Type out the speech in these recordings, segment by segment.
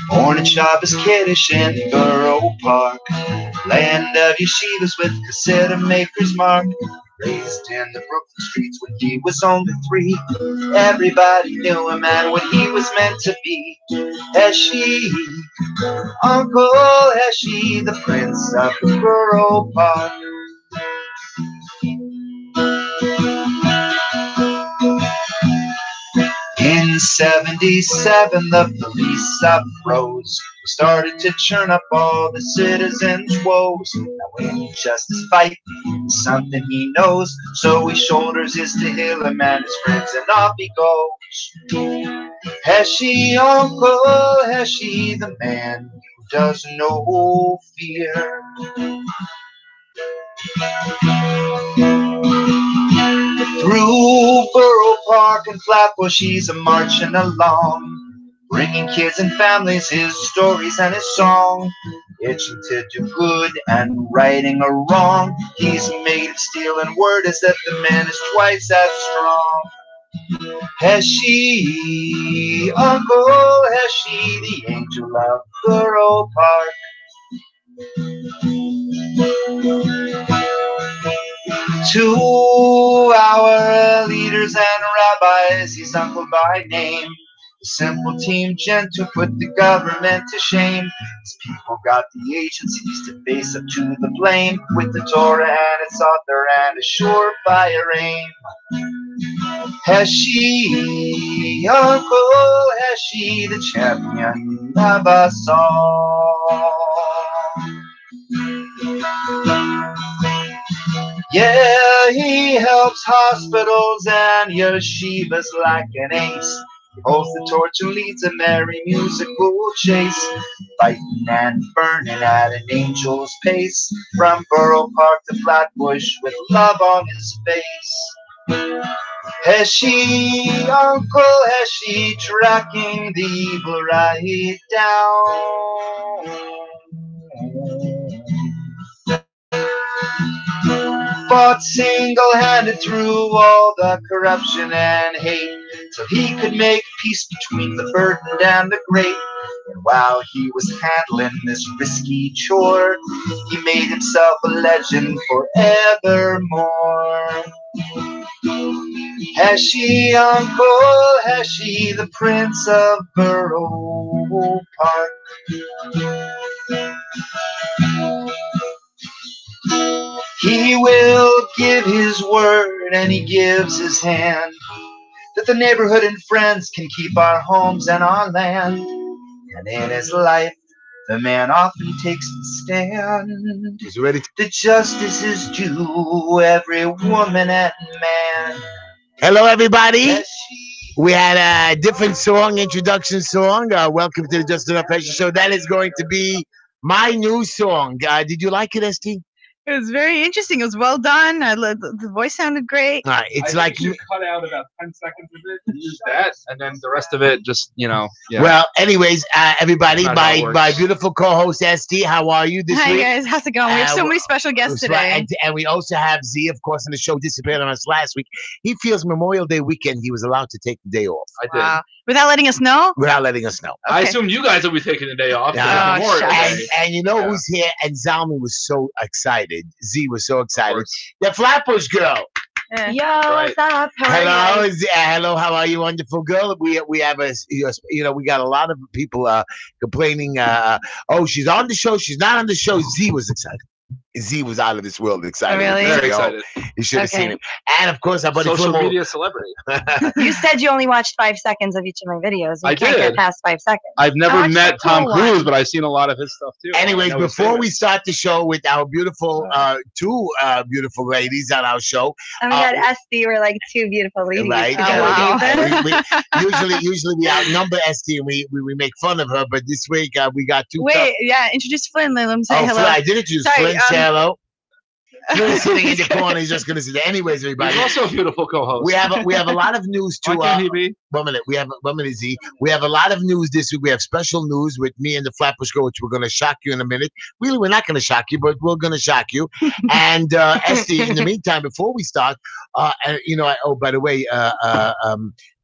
Born in Shabbos Kiddush in Borough Park, land of yeshivas with Hasidim maker's mark. Raised in the Brooklyn streets when he was only 3. Everybody knew him and what he was meant to be. Heshy, Uncle Heshy, the prince of the Borough Park. In 77, the police uprose, started to churn up all the citizens' woes. Now injustice fight is something he knows, so he shoulders his Tehillim and his friends, and off he goes. Heshy, Uncle Heshy, the man who doesn't know fear. Through Borough Park and Flatbush, he's a-marching along, bringing kids and families his stories and his song. Itching to do good and righting a wrong, he's made of steel, and word is that the man is twice as strong. Heshy, Uncle Heshy, the angel of Borough Park. To our leaders and rabbis, he's uncle by name. The simple team gent who put the government to shame. His people got the agencies to face up to the blame, with the Torah and its author and a surefire aim. Heshy, Uncle Heshy, the champion of us all. Yeah, he helps hospitals and yeshivas like an ace. He holds the torch and leads a merry musical chase, fighting and burning at an angel's pace, from Borough Park to Flatbush with love on his face. Heshy, Uncle Heshy, tracking the evil right down. Fought single-handed through all the corruption and hate, till he could make peace between the burdened and the great. And while he was handling this risky chore, he made himself a legend forevermore. Heshy, Uncle Heshy, the prince of Borough Park. He will give his word and he gives his hand, that the neighborhood and friends can keep our homes and our land. And in his life, the man often takes a stand. He's ready. The justice is due every woman and man. Hello, everybody. We had a different song, introduction song. Welcome to the Just Enough Heshy Show. That is going to be my new song. Did you like it, ST? It was very interesting. It was well done. The voice sounded great. It's like you cut out about 10 seconds of it and use that, and then the rest of it just, Yeah. Well, anyways, everybody, my beautiful co-host ST, how are you this week? Hi guys, how's it going? We have so many special guests today. And we also have Z, of course, on the show. Disappeared on us last week. He feels Memorial Day weekend he was allowed to take the day off. I did. Without letting us know? Without letting us know. Okay. I assumed you guys will be taking the day off. And you know who's here? And Zalman was so excited. Z was so excited. The Flatbush girl. Yo, what's up? Hello, hello. How are you, wonderful girl? We have we got a lot of people complaining. Oh, she's on the show. She's not on the show. Z was excited. Z was out of this world excited. Really? Very excited. You should have seen him. And of course, our buddy social media celebrity. You said you only watched 5 seconds of each of my videos. You can't get past 5 seconds. I've never met Tom Cruise, but I've seen a lot of his stuff too. Anyways, before we start the show with our beautiful, two beautiful ladies on our show. And we had ST. We're like 2 beautiful ladies. Right. Usually we outnumber ST and we make fun of her, but this week we got 2. Wait, introduce Flynn. Let him say hello. I did introduce Flynn. Say hello. Phil's sitting in the corner. He's just going to sit there. Anyways, everybody. He's also a beautiful co-host. We have a lot of news to. Why can't he be? 1 minute. We have 1 minute, Z. We have a lot of news this week. We have special news with me and the Flatbush Girl, which we're going to shock you in a minute. Really, we're not going to shock you, but we're going to shock you. And Esty, in the meantime, before we start, and by the way,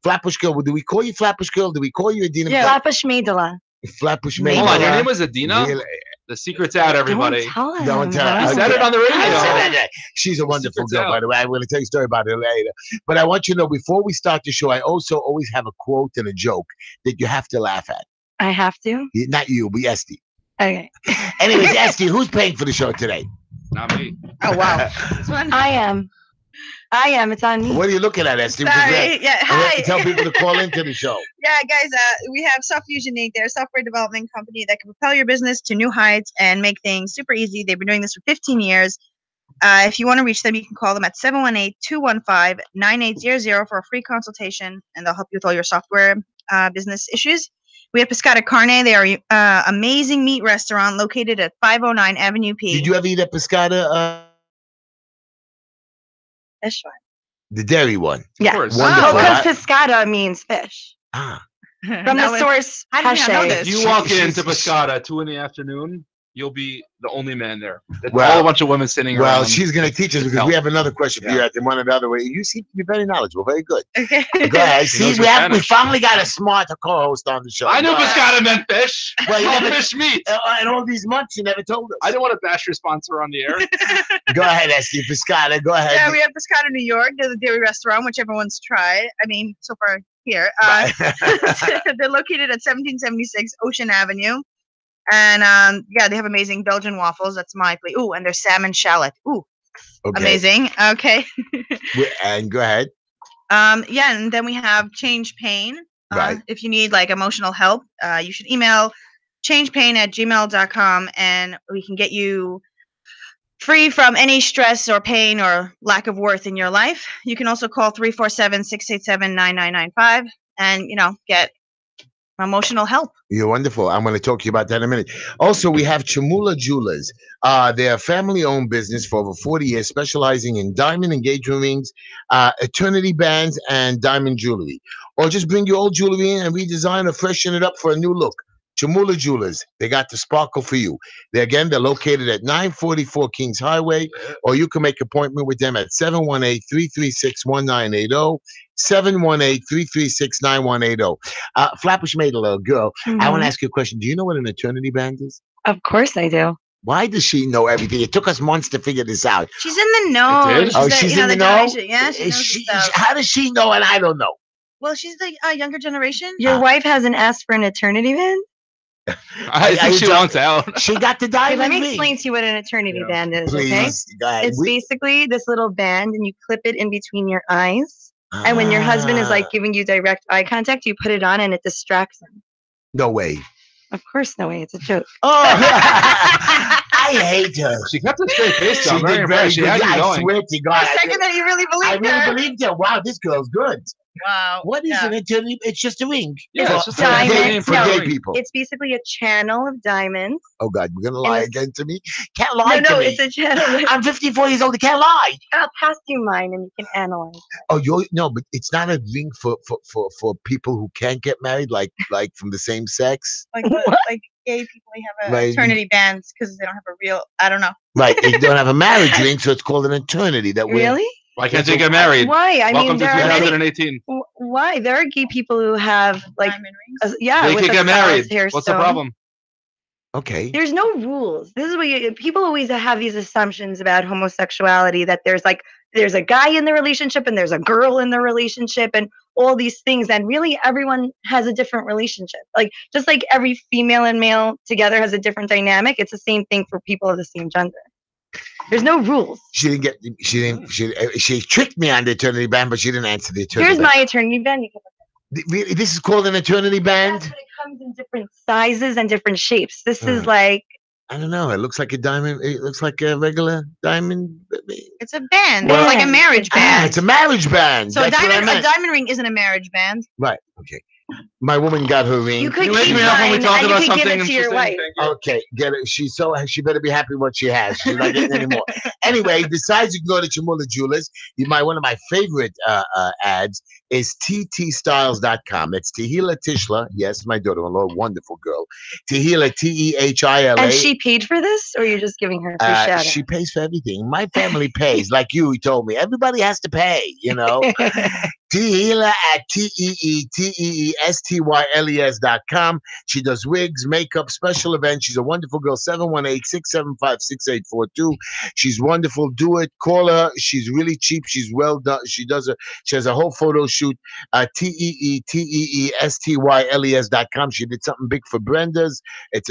Flatbush Girl. Do we call you Flatbush Girl? Do we call you Adina? Yeah. Flatbush Maidala. Flatbush Maidala. Maidala. Hold on, your name was Adina? Really? The secret's out, everybody. Don't tell her. I said it on the radio. She's a wonderful girl, by the way. I'm going to tell you a story about her later. But I want you to know, before we start the show, I also always have a quote and a joke that you have to laugh at. I have to? Not you, but Esty. Okay. Anyways, Esty, who's paying for the show today? Not me. Oh, wow. I am. It's on me. What are you looking at, Esty? Sorry. Yeah. Hi. Tell people to call into the show. Yeah, guys, we have SoftFusion Inc. They're a software development company that can propel your business to new heights and make things super easy. They've been doing this for 15 years. If you want to reach them, you can call them at 718-215-9800 for a free consultation, and they'll help you with all your software business issues. We have Pescata Carne. They are an amazing meat restaurant located at 509 Avenue P. Did you ever eat at Pescata? Fish one. The dairy one. Yeah. Wonderful. Because pescata means fish. Ah. From the source, How did you know this? If you walk into Pescata at 2 PM, you'll be the only man there. It's Well- all a bunch of women sitting around. Well, she's going to teach us because we have another question for you at the one or the other way. You seem to be very knowledgeable. Very good. Okay. Go ahead. She See, knows we Spanish. finally got a smart co-host on the show. I knew Go ahead. Pescata meant fish. Well, you Not never- fish meat. In all these months, you never told us. I didn't want to bash your sponsor on the air. Go ahead, Esty. Pescata. Go ahead. Yeah, we have Pescata New York. They're the dairy restaurant, which everyone's tried. I mean, so far here. They're located at 1776 Ocean Avenue. And they have amazing Belgian waffles. That's my plate. Ooh, and their salmon shallot. Ooh, Okay. amazing. Okay. And go ahead. And then we have Change Pain. Right. If you need like emotional help, you should email changepain@gmail.com, and we can get you free from any stress or pain or lack of worth in your life. You can also call 347-687-9995 and, get emotional help. You're wonderful. I'm going to talk to you about that in a minute. Also, we have Chamula Jewelers. They're a family-owned business for over 40 years, specializing in diamond engagement rings, eternity bands, and diamond jewelry. Or just bring your old jewelry in and redesign or freshen it up for a new look. Chamula Jewelers, they got the sparkle for you. They're located at 944 Kings Highway, or you can make an appointment with them at 718-336-1980, 718-336-9180. Flatbush made a little girl. I want to ask you a question. Do you know what an eternity band is? Of course I do. Why does she know everything? It took us months to figure this out. She's in the know. It did? She's in the know? Yeah, she knows the stuff. How does she know and I don't know? Well, she's the younger generation. Your wife hasn't asked for an eternity band? I think she wants out. She got the Okay, diamond let me ring. explain to you what an eternity Yeah. band is, okay? Please, go ahead. It's basically this little band, and you clip it in between your eyes. And when your husband is like giving you direct eye contact, you put it on and it distracts him. No way. Of course, no way. It's a joke. Oh, I hate her. She kept a straight face. Though. She Very did very impressed. She good. had you I going. swear to God. The second that you really I believed her. really believed her. Wow, this girl's good. Wow. What is an eternity? It's just a ring. Yeah, it's just a diamond. gay name for For a gay ring. people. It's basically a channel of diamonds. Oh God, you're gonna lie it's- again to me? Can't lie to No, me. it's a channel. I'm 54 years old. I can't lie. I'll pass you mine and you can analyze. Oh, but it's not a ring for people who can't get married, like from the same sex. Like gay people, they have Like- eternity bands because they don't have a real. I don't know. Right. They don't have a marriage ring, so it's called an eternity. That we're Really? Why can't you get married? Why? I Welcome mean, to there are many. 2018. Why? There are gay people who have like, Diamond rings. yeah, They with can a get married. phallus What's the hairstone. problem? okay. There's no rules. This is what people always have these assumptions about homosexuality, that there's a guy in the relationship and there's a girl in the relationship and all these things, and really everyone has a different relationship. Like just like every female and male together has a different dynamic, it's the same thing for people of the same gender. There's no rules. She tricked me on the eternity band, but she didn't answer the eternity Here's band. my eternity band. You can Really? This is called an eternity band? That's what it comes in different sizes and different shapes. This is Hmm. like, I don't know. It looks like a diamond. It looks like a regular diamond. It's a band. Well- It's like a marriage Ah, band. it's a marriage band. So a That's what I diamond meant. diamond ring isn't a marriage band. Right. Okay. My woman got her ring. You could You wake keep me up when we mine talk and about you could give something it to your interesting. wife. Thank you. Okay, get it. She better be happy with what she has. She's not getting any more. Anyway, besides you can go to Chamula Jewelers, one of my favorite ads is ttstyles.com. It's Tehila Tishla. Yes, my daughter-in-law, wonderful girl. Tehila, Tehila. And she paid for this, or you're just giving her a free shout out? She pays for everything. My family pays. Like you told me. Everybody has to pay, you know. Tehila at TEETEESTYLES.com. She does wigs, makeup, special events. She's a wonderful girl. 718-675-6842. She's wonderful. Do it. Call her. She's really cheap. She's well done. She has a whole photo shoot. TEETEESTYLES.com. She did something big for Brenda's. It's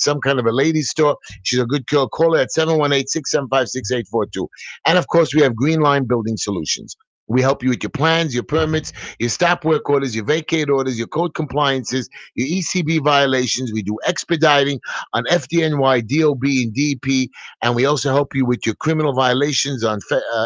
some kind of a ladies store. She's a good girl. Call her at 718-675-6842. And of course, we have Green Line Building Solutions. We help you with your plans, your permits, your stop work orders, your vacate orders, your code compliances, your ECB violations. We do expediting on FDNY, DOB, and DP. And we also help you with your criminal violations on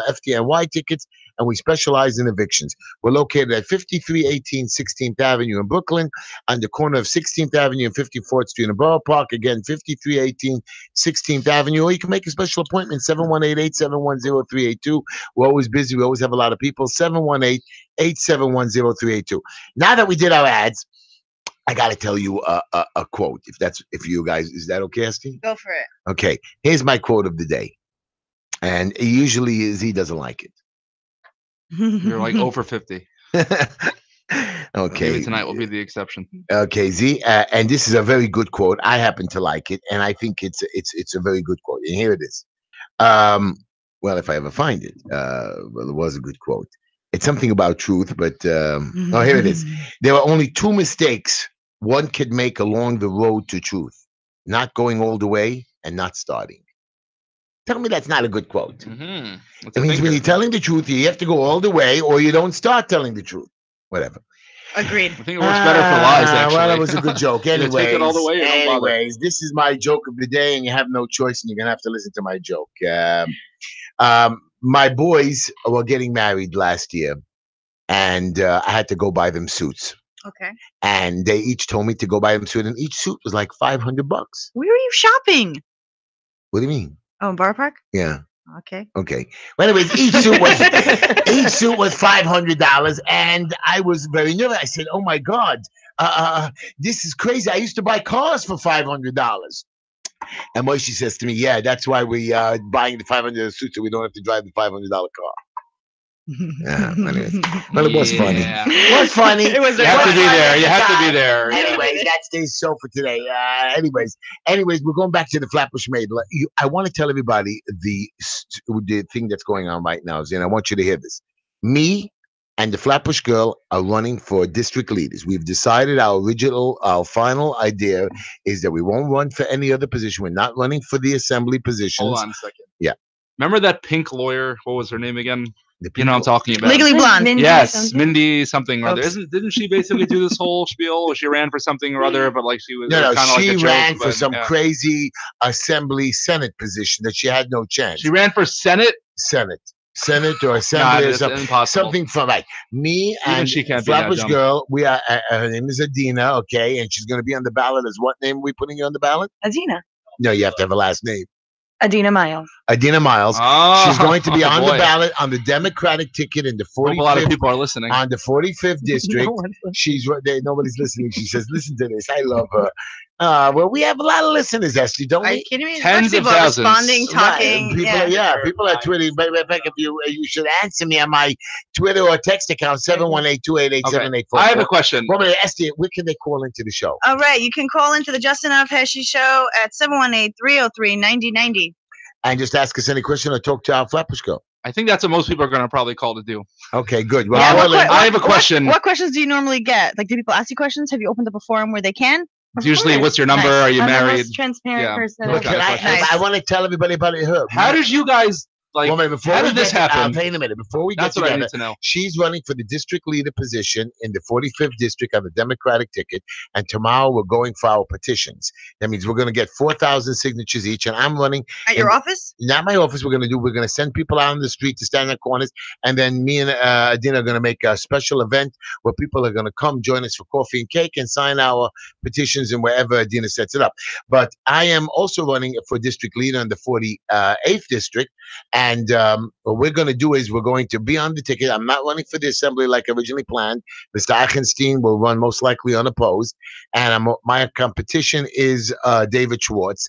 FDNY tickets. And we specialize in evictions. We're located at 5318 16th Avenue in Brooklyn, on the corner of 16th Avenue and 54th Street in Borough Park. Again, 5318 16th Avenue. Or you can make a special appointment, 718-871-0382. We're always busy. We always have a lot of people. 718-871-0382. Now that we did our ads, I got to tell you a quote. If you guys, is that okay, Esti? Go for it. Okay. Here's my quote of the day. And it usually is, he doesn't like it. You're like 0 for 50. Okay. Maybe tonight will be the exception. Okay, Z. And this is a very good quote. I happen to like it, and I think it's a very good quote. And here it is. Well, if I ever find it, well, it was a good quote. It's something about truth, but here it is. There are only two mistakes one could make along the road to truth: not going all the way and not starting. Tell me that's not a good quote. Mm-hmm. It means when you're telling the truth, you have to go all the way, or you don't start telling the truth. Whatever. Agreed. I think it works better for lies, actually. Well, it was a good joke. Either take it all the way or don't bother. Anyways, this is my joke of the day, and you have no choice, and you're going to have to listen to my joke. My boys were getting married last year, and I had to go buy them suits. Okay. And they each told me to go buy them suit, and each suit was like $500. Where are you shopping? What do you mean? Oh, in Borough Park? Yeah. Okay. Okay. Well, anyways, each suit was $500, and I was very nervous. I said, "Oh my God, this is crazy! I used to buy cars for $500." And Moshe says to me, "Yeah, that's why we are buying the $500 suit, so we don't have to drive the $500 car." Yeah, anyways. Well, it was funny. It was funny. It was. You have to be there. You have to be there. Anyways, that's today's show for today. Anyways, we're going back to the Flatbush Maid. I want to tell everybody the thing that's going on right now, and I want you to hear this. Me and the Flatbush Girl are running for district leaders. We've decided our final idea is that we won't run for any other position. We're not running for the assembly positions. Hold on a second. Yeah. Remember that pink lawyer? What was her name again? The You know what I'm talking about. Legally Blonde. Yes, Mindy something or other. Oops. Didn't she basically do this whole spiel? She ran for something or other, but like she was No, kind of like a she joke, ran for but, some yeah. crazy assembly Senate position that she had no chance. She ran for Senate. Senate or assembly or it's something. impossible. Something from like me Even and she can't be that Flatbush dumb. Girl. We are. Her name is Adina. Okay, and she's going to be on the ballot. As what name are we putting you on the ballot? Adina. No, you have to have a last name. Adina Miles. Adina Miles. Oh, She's going to be on the boy. ballot on the Democratic ticket in the Hope a lot of 45th people are listening. on the 45th district. No one's listening. Nobody's listening. She says, "Listen to this. I love her." Well, we have a lot of listeners, Esther, don't Are we? you kidding me? Tens of People are thousands. responding, talking. People are tweeting. But if you should answer me on my Twitter or text account 718-288-7844. I have a question. Well, Esther, where can they call into the show? All right. You can call into the Just Enough Heshy Show at 718-303-9090. And just ask us any question or talk to our Flatbush Girl. I think that's what most people are going to probably call to do. Okay, good. Well, Yeah, I have a question. What questions do you normally get? Like, do people ask you questions? Have you opened up a forum where they can? It's usually, course. what's your number? Nice. Are you I'm the married? most transparent Yeah. person. What kind of I questions? want to tell everybody about her. How did you guys like, Well, before how we did this get- happen? Wait a minute. Before we That's get what I together, need to know. she's running for the district leader position in the 45th district on the Democratic ticket. And tomorrow we're going for our petitions. That means we're going to get 4,000 signatures each. And I'm running At your in- office? not my office. We're going to send people out on the street to stand in corners. And then me and Adina are going to make a special event where people are going to come join us for coffee and cake and sign our petitions and wherever Adina sets it up. But I am also running for district leader in the 48th district. And what we're going to do is we're going to be on the ticket. I'm not running for the assembly like originally planned. Mr. Achenstein will run most likely unopposed. And my competition is David Schwartz,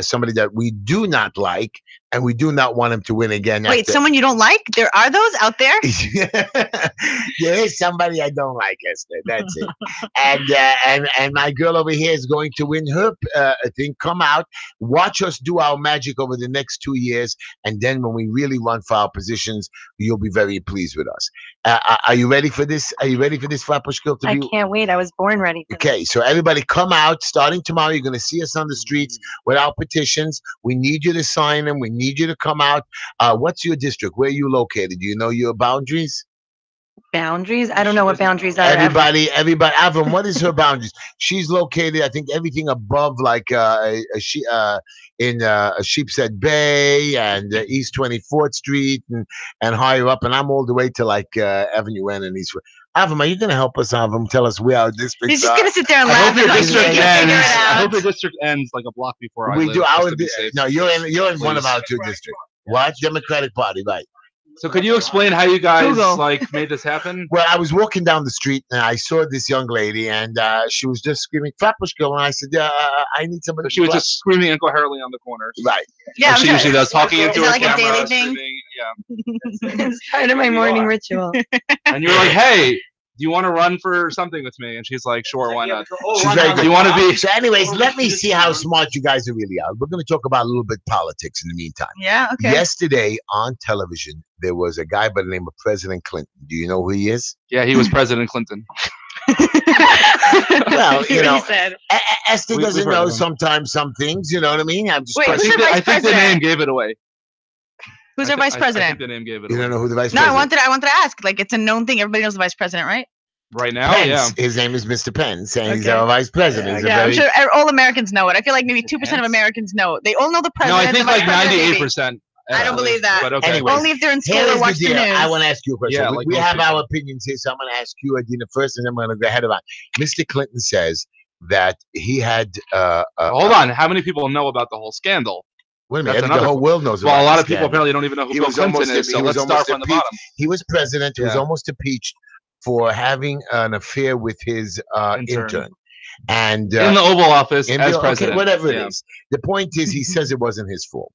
somebody that we do not like, and we do not want him to win again. Wait, someone you don't like? There are those out there? There is somebody I don't like, Esther. That's it. And my girl over here is going to win her thing. Come out, watch us do our magic over the next 2 years, and then when we really run for our positions, you'll be very pleased with us. Are you ready for this? Are you ready for this, Flapushkil? I can't wait. I was born ready. For Okay, so everybody come out. Starting tomorrow, you're going to see us on the streets with our petitions. We need you to sign them. We need you to come out. What's your district? Where are you located? Do you know your boundaries? Boundaries? I don't know what boundaries are. Everybody, Avram, what is her boundaries? She's located, I think, everything above like in Sheepshead Bay and East 24th Street and higher up, and I'm all the way to like Avenue N and East. Avram, are you going to help us, Avram? Tell us where our districts He's just are. going to sit there and I laugh. hope your and district figure it ends. out. I hope your district ends like a block before I We live. do. just Our to be safe. no, you're in one of Please. our two districts. What? Democratic Party, right? So could you explain how you guys Google. like made this happen? Well, I was walking down the street and I saw this young lady, and she was just screaming "Flapushkil," and I said, "I need somebody." So she was just screaming incoherently on the corners. right. Yeah, Like I'm she sorry. usually does, talking Is into that a like a camera, daily thing? screaming, yeah. It's part of my morning ritual. And you're like, hey, do you want to run for something with me? And she's like, sure, why not? She's very Do good. you want to be? So, anyways, let me see how smart you guys are really are. We're going to talk about a little bit politics in the meantime. Yeah, okay. Yesterday on television, there was a guy by the name of President Clinton. Do you know who he is? Yeah, he was President Clinton. Well, See you what know, he said. Esther We've doesn't heard know of him. sometimes some things. You know what I mean? I'm just. Wait, I who's think, our vice I think the president? name gave it away. Who's our vice I president? think the name gave it You away. don't know who the vice No, I president? wanted to ask. Like, it's a known thing. Everybody knows the vice president, right? Right now, Pence. yeah. His name is Mr. Pence, and he's Okay. our vice president. He's a Yeah, I'm very- sure all Americans know it. I feel like maybe 2% of Pence? Americans know it. They all know the No, president. I think the vice like president, maybe. 98%. I don't believe that. But okay. Anyway. Only if they're in school Here's or the watch the deal. news. I want to ask you a question. Yeah, we like we most have people. our opinions here, so I'm going to ask you, Adina, first, and then we're going to go ahead of it. Mr. Clinton says that he had. Hold on. How many people know about the whole scandal? Wait a minute. That's The another whole world knows Well, about a lot this of people scandal. apparently don't even know who He Bill was Clinton almost- is. So he was let's start almost from the impeached. bottom. He was president. He was Yeah. almost impeached for having an affair with his intern. And In the Oval Office in as the- okay, president. whatever it Yeah. is. The point is, he says it wasn't his fault.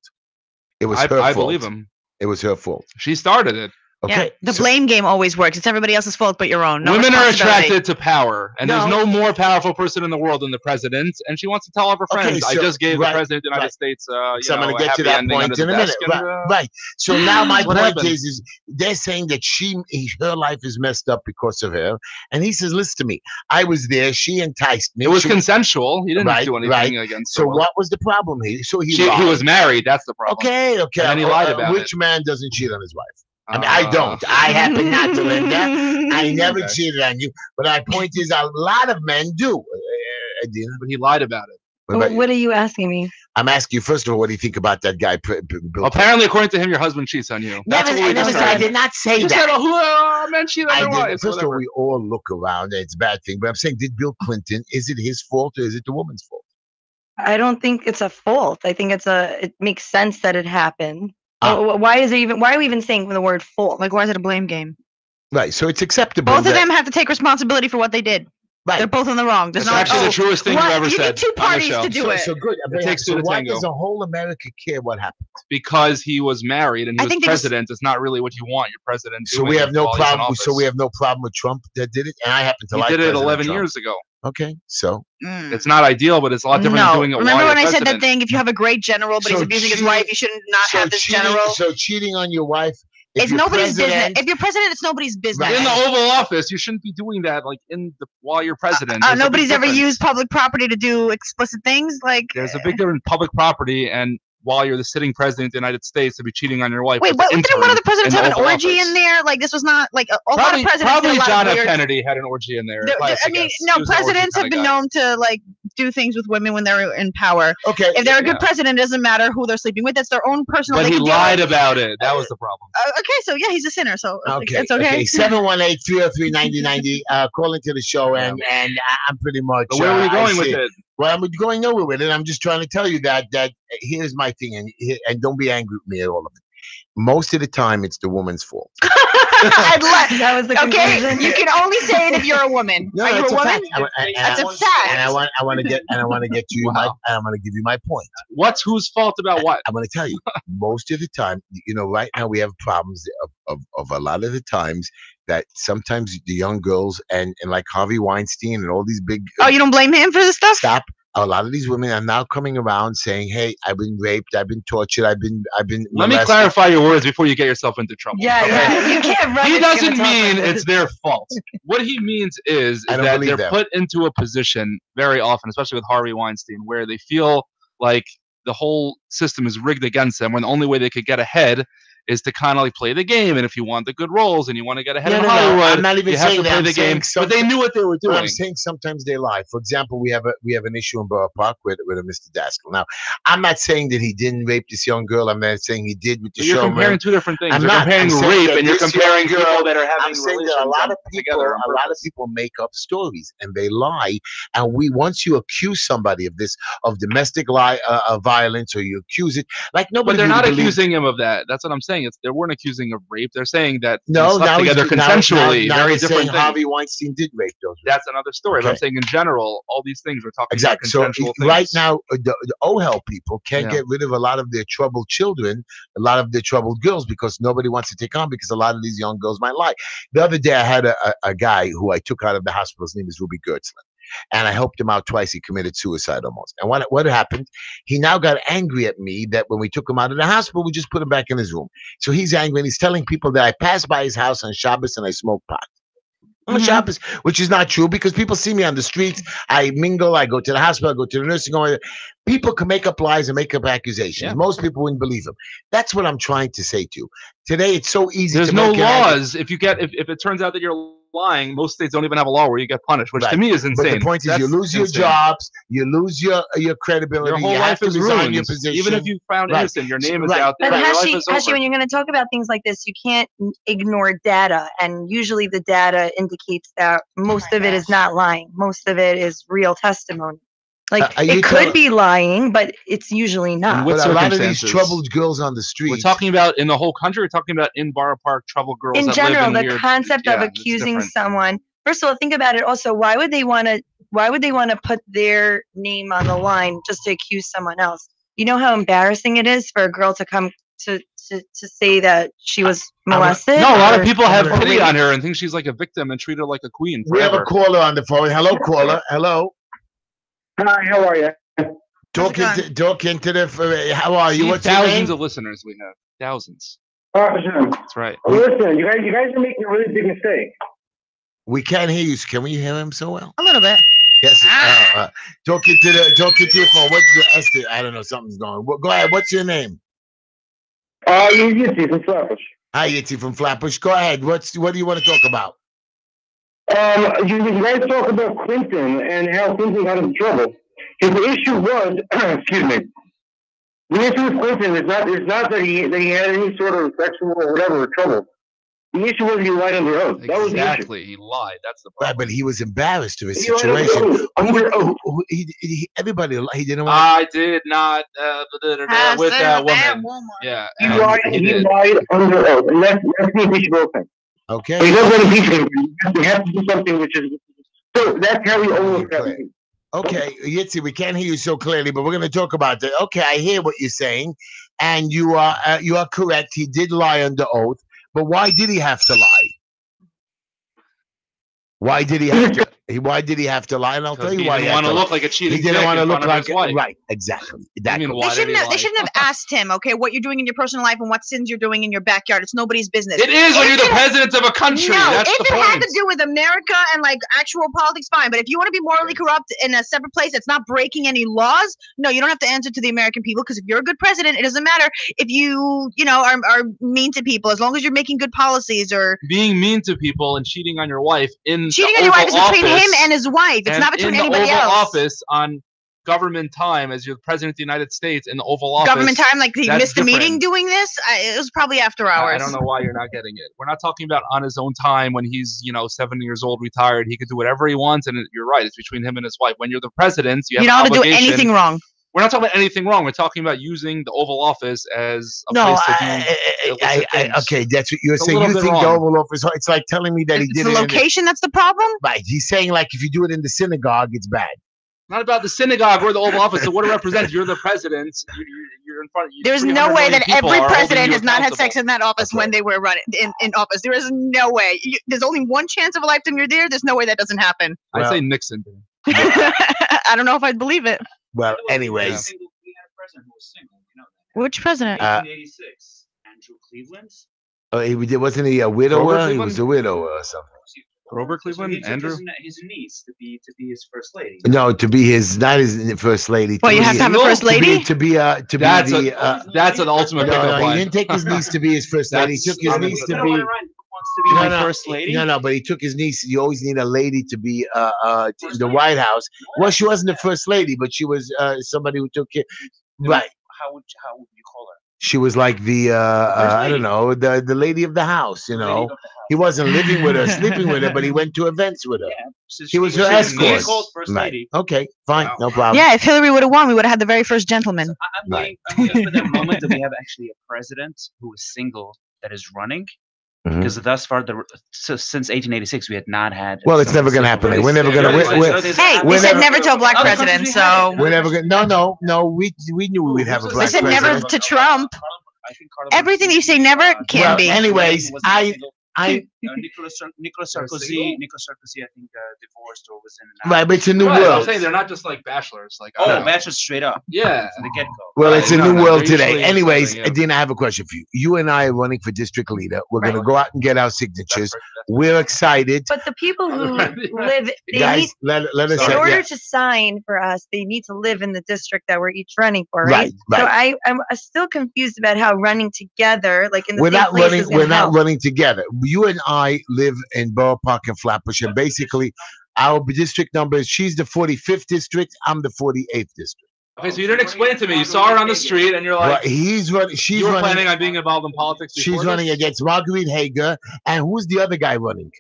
It was her I fault. believe him. It was her fault. She started it. Okay. Yeah, the so- blame game always works. It's everybody else's fault but your own. No Women are responsibility. attracted to power, and there's No. no more powerful person in the world than the president. And she wants to tell all of her Okay, friends, "I so- just gave right, the president of the United right. States, So I'm a going to get to happy that ending point under the in a minute. desk," and, Right. So now my What point happened? is they're saying that her life is messed up because of her. And he says, listen to me. I was there. She enticed me. It was She- consensual. He didn't Right, do anything right. against So her. what was the problem? He He lied. was married. That's the problem. Okay. And then he lied about Which man doesn't cheat on his wife? I mean, Uh, I don't. I happen not to, Linda. I never Okay. cheated on you. But my point is, a lot of men do. Adina, But he lied about it. what about you? What are you asking me? I'm asking you, first of all, what do you think about that guy, Bill Clinton? Apparently, according to him, your husband cheats on you. That's Never, what I we never said, I decided. did not say You that. said, "Oh, men cheat on I their did. wives." First of all, Whatever. we all look around. It's a bad thing. But I'm saying, did Bill Clinton, is it his fault or is it the woman's fault? I don't think it's a fault. I think it makes sense that it happened. Ah. Why are we even saying the word fault? Like, why is it a blame game? Right. So it's acceptable. Both of that- them have to take responsibility for what they did. Right. They're both in the wrong. There's It's not actually the truest thing you what? ever You said need two on the parties show. to do so, it. so good. It takes two so to why tango. does the whole America care what happened? Because he was married and I he was think they just- president. It's not really what you want your president So doing we have no while he's in problem. So office. we have no problem with Trump that did it, and I happen to He like. did it President 11 Trump. years ago. Okay. So Mm. It's not ideal, but it's a lot different No. than doing it Remember while when I you're said that president. thing? If you have a great general, but he's So abusing his cheating- wife, you shouldn't not so have this cheating, general. So cheating on your wife. if It's you're nobody's business. president- If you're president, it's nobody's business. In the Oval Office, you shouldn't be doing that like while you're president. There's a big Nobody's ever difference. used public property to do explicit things. Like There's a big difference in public property and while you're the sitting president of the United States to be cheating on your wife. Wait, with the what? Didn't intern one of the presidents in have the an Oval orgy Office. in there? Like this was not like a lot Probably, of presidents. probably did a lot John of F. weird, Kennedy had an orgy in there. There- Classic, I mean, yes. no, He was an orgy presidents have kinda been guy. known to like do things with women when they're in power. Okay. If they're a good Yeah. president, it doesn't matter who they're sleeping with. That's their own personal. But they he can deal lied with- about it. That was the problem. Okay, so yeah, he's a sinner. So Okay. it's okay. Okay. 718-303-9090. Call into the show, and I'm pretty much. But where were you I going with see- it? Well, I'm going nowhere with it. I'm just trying to tell you that here's my thing, and don't be angry with me at all of it. Most of the time, it's the woman's fault. That was the Okay, conclusion. you can only say it if you're a woman. No, Are you it's a a woman? fact. That's a And fact. I want to get to you. Wow. I'm going to give you my point. What's whose fault about what? I'm going to tell you. Most of the time, right now we have problems of a lot of the times that sometimes the young girls and like Harvey Weinstein and all these big. Oh, you don't blame him for this stuff? Stop. A lot of these women are now coming around saying, "Hey, I've been raped, I've been tortured, I've been." Let me molested." clarify your words before you get yourself into trouble. Yeah, okay? yeah. You can't run. He if you're doesn't gonna talk mean like this. it's their fault. What he means is I don't that believe they're that. put into a position very often, especially with Harvey Weinstein, where they feel like the whole system is rigged against them when the only way they could get ahead is to kind of like play the game. And if you want the good roles and you want to get ahead in Hollywood, I'm not even you have saying to that. play I'm the game. saying But they knew what they were But doing. I'm saying sometimes they lie. For example, we have an issue in Borough Park with a Mr. Daskell. Now, I'm not saying that he didn't rape this young girl. I'm not saying he did with the But you're showman. comparing two different things. I'm you're not. comparing I'm saying rape that and you're this comparing young people girl- that are having I'm saying relations that a lot of together on purpose. people make up stories and they lie. And once you accuse somebody of this, of domestic violence, or you accuse it, like nobody. But they're really not believes- accusing him of that. That's what I'm saying. They weren't accusing of rape. They're saying that No, they slept now together he's, now- consensually. Now, very he's saying different thing. Harvey Weinstein did rape those women. That's another story. But I'm Okay. saying in general, all these things we're talking Exactly. about So consensual things. right now, the OHEL people can't Yeah. get rid of a lot of their troubled children, a lot of their troubled girls, because nobody wants to take on, because a lot of these young girls might lie. The other day, I had a guy who I took out of the hospital. His name is Ruby Gertzlin. And I helped him out twice. He committed suicide almost. And what happened? He now got angry at me that when we took him out of the hospital, we just put him back in his room. So he's angry and he's telling people that I pass by his house on Shabbos and I smoke pot. On Mhm. Shabbos, which is not true, because people see me on the streets. I mingle. I go to the hospital. I go to the nursing home. People can make up lies and make up accusations. Yeah. Most people wouldn't believe them. That's what I'm trying to say to you. Today, it's so easy There's to no make an accusation. laws. If it turns out that you're lying, most states don't even have a law where you get punished, which to Right. me is But insane. the point is, you That's lose your insane. jobs, you lose your credibility, Your whole you life have to is resign ruined. your position. Even if you found Right. innocent, your name is Right. out there. But Your life Heshy, is Heshy, over. when you're going to talk about things like this, you can't ignore data. And usually the data indicates that most of it is not lying. Most of it is real testimony. Like Are you it could tell- be lying, but it's usually not. what But a lot of these circumstances? troubled girls on the street. We're talking about in the whole country. We're talking about in Borough Park troubled girls In that general, live in the weird, concept of yeah, it's accusing different. someone. First of all, think about it. Also, why would they want to put their name on the line just to accuse someone else? You know how embarrassing it is for a girl to come to say that she was molested. No, a lot of or- people have or pity raped. on her and think she's like a victim and treat her like a queen We have a forever. caller on the phone. Hello, caller. Hello. Hi, how are you? Talk How's it into the. How are you? See, What's your thousands name? of listeners we have. Thousands. Listen, That's right. listen, you guys are making a really big mistake. We can't hear you. Can we hear him so well? A little bit. Yes. Talk into your phone. What's your Esther? I don't know. Something's going. Go ahead. What's your name? You see from Flatbush. Hi, Yitzi from Flatbush. Go ahead. What do you want to talk about? You guys talk about Clinton and how Clinton got in trouble. And the issue was, excuse me, the issue with Clinton is not that he had any sort of sexual or whatever trouble. The issue was he lied under oath. That was the issue. Exactly. He lied. That's the Right, problem. but he was embarrassed of his He lied under situation. oath. Under oath. Everybody, he didn't want. I did not with that woman. Yeah. He and lied under oath. And that's the impeachable thing. Okay. But he doesn't impeach him. You have to do something which is. So that's how he almost got impeached. Okay, Yitzi, we can't hear you so clearly, but we're going to talk about that. Okay, I hear what you're saying, and you are correct. He did lie under oath, but why did he have to lie? Why did he have to? Why did he have to lie? And I'll tell Because you he why. didn't He had want to to look like a He cheating didn't dick want to in look front of his like wife. right. Exactly. I mean, Exactly. why They did he shouldn't have. They lie? shouldn't have asked him. Okay, what you're doing in your personal life and what sins you're doing in your backyard. It's nobody's business. It is when If you're the it- president of a country. No, That's if the it had point. to do with America and like actual politics, fine. But if you want to be morally corrupt in a separate place that's not breaking any laws, no, you don't have to answer to the American people. Because if you're a good president, it doesn't matter if you know, are mean to people, as long as you're making good policies or Being mean to people and cheating on your wife in cheating the on your wife is Oval between him Office and his wife. It's and not between in anybody the Oval else. Office on government time as you're the president of the United States in the Oval Office. Government time, like he that's missed a meeting different. doing this. It was probably after hours. I don't know why you're not getting it. We're not talking about on his own time when he's 7 years old, retired. He could do whatever he wants, and you're right. It's between him and his wife. When you're the president, you have You don't an have to do obligation. anything wrong. We're not talking about anything wrong. We're talking about using the Oval Office as a No, place to do illicit things. okay, that's what you're It's a saying. little You bit think the wrong. Oval Office? It's like telling me that he It's did the it. location that's the problem. Right. He's saying like if you do it in the synagogue, it's bad. Not about the synagogue or the Oval Office. So what it represents, you're the president. You're in front. There's 300 no way million that people every are holding president you has not had accountable. sex in that office when they were running in office. There is no way. There's only one chance of a lifetime you're there. There's no way that doesn't happen. I'd Well- say Nixon. I don't know if I'd believe it. Well, Yeah. anyways, We had a president who was single. You know that. Which president? 1886, Andrew Cleveland. wasn't he a widower? He Cleveland? was a widower or something. Grover Cleveland? So he took Andrew? his niece to be his first lady. No, to be not his first lady. Well, you be- have to have a single? first lady. to be That's the. that's an ultimate No, pickup no, he line. didn't take his niece to be his first lady. He That's- took his I'm niece with to that. be. Wants to be my first lady. No, but he took his niece. You always need a lady to be in the White House. Well, she wasn't the first lady, but she was somebody who took care. Right. How would you call her? She was like the I lady. don't know, the lady of the house. You Lady know, of the house. he wasn't living with her, sleeping with her, but he went to events with her. Yeah, so He was her she escort. called first Right. lady. Okay, fine, Wow. no problem. Yeah, if Hillary would have won, we would have had the very first gentleman. I'm Right. waiting for that moment that we have actually a president who is single that is running. Mhm. Because thus far, since 1886, we had not had. Well, it's never gonna single happen. We're never race. gonna. Yeah, We're, there's- Hey, We're they said never- never to a black Other president, countries we had so it. we're never gonna. No. We knew we'd have a They black they said president. never to Trump. I think Carla Everything you say Bruni, never can Well, be. anyways, wasn't I single. Nicolas single? Sarkozy, I think, divorced or was in. an right, but it's a new Right, I'm world. saying they're not just like bachelors. Like, I Oh, don't know. bachelor straight up Yeah. from the get go. Well, Right, it's a no, new no, world they're today. usually Anyways, something, yeah. Adina, I have a question for you. You and I are running for district leader. We're Right. gonna go out and get our signatures. We're excited. But the people who Right. live, they Guys, need, let us in say, order yeah. to sign for us, they need to live in the district that we're each running for, Right, right? So right. I'm still confused about how running together, like in the We're same not place, running. is gonna We're not help. running together. You and I live in Borough Park and Flatbush, and basically, our district number is she's the 45th district. I'm the 48th district. Okay, so you didn't explain it to me. You saw her on the street and you're Well, like, he's running. She's you were running. planning on being involved in politics before She's running this? against Marguerite Hager, and who's the other guy running?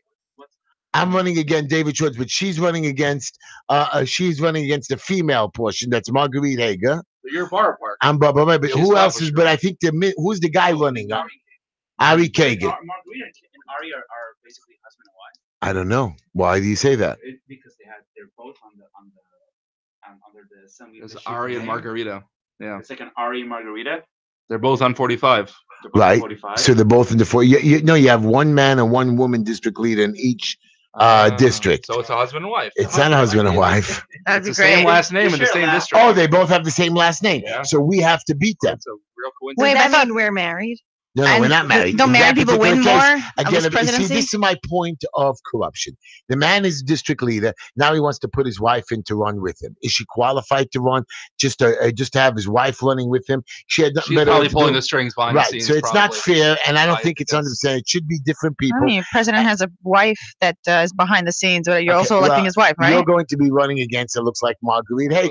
I'm running against David Schwartz, but she's running against the female portion. That's Marguerite Hager. You're Borough Park. I'm Bubba, but She's who else Flatbush. is? But I think who's the guy running? Ari Kagan. Margarita and Ari are basically husband and wife. I don't know. Why do you say that? Because they're both under the assembly. There's Ari and Margarita. Yeah. It's like an Ari and Margarita. They're both on 45. They're both Right. 45. So they're both in the four. You have one man and one woman district leader in each district. So it's a husband and wife. It's not a husband and wife. That'd be It's the same great. last name in the Share same that. district. Oh, they both have the same last name. Yeah. So we have to beat them. That's a real Does coincidence. Wait, that I thought- mean we're married? No, we're And not married. Don't In married that people particular win case, more of Again, this see, presidency? this is my point of corruption. The man is district leader. Now he wants to put his wife in to run with him. Is she qualified to run? Just to have his wife running with him? She had nothing She's better probably to pulling do. the strings behind Right. the scenes. So it's not probably. fair, and I don't Right, think it's yes. 100%. It should be different people. I mean, president has a wife that is behind the scenes, but you're Okay, also electing well, his wife, You're right? going to be running against, it looks like, Marguerite Hager.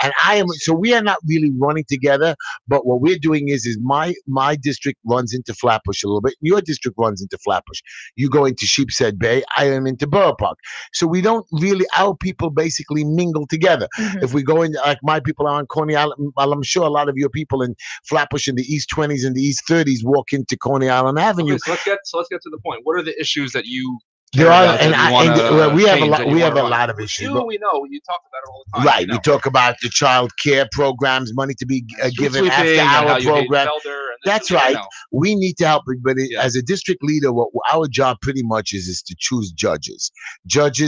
And I am, so we are not really running together, but what we're doing is my district runs into Flatbush a little bit. Your district runs into Flatbush. You go into Sheepshead Bay. I am into Borough Park. So we don't really, our people basically mingle together. Mhm. If we go in, like my people are on Coney Island, well, I'm sure a lot of your people in Flatbush in the East 20s and the East 30s walk into Coney Island Avenue. Okay, so let's get to the point. What are the issues that you There care are, about that and, you I, wanna and well, we have a change, lot. that you We have wanna a run? lot of issues. You, but- we know. You talk about it all the time. Right. We We know. talk about the child care programs, money to be Street given sweeping after and how hour you hate program. Felder and That's Yeah, I right. know. We need to help, but Yeah. as a district leader, what our job pretty much is to choose judges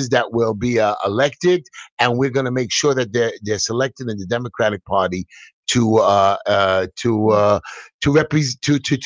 that will be elected, and we're going to make sure that they're selected in the Democratic Party to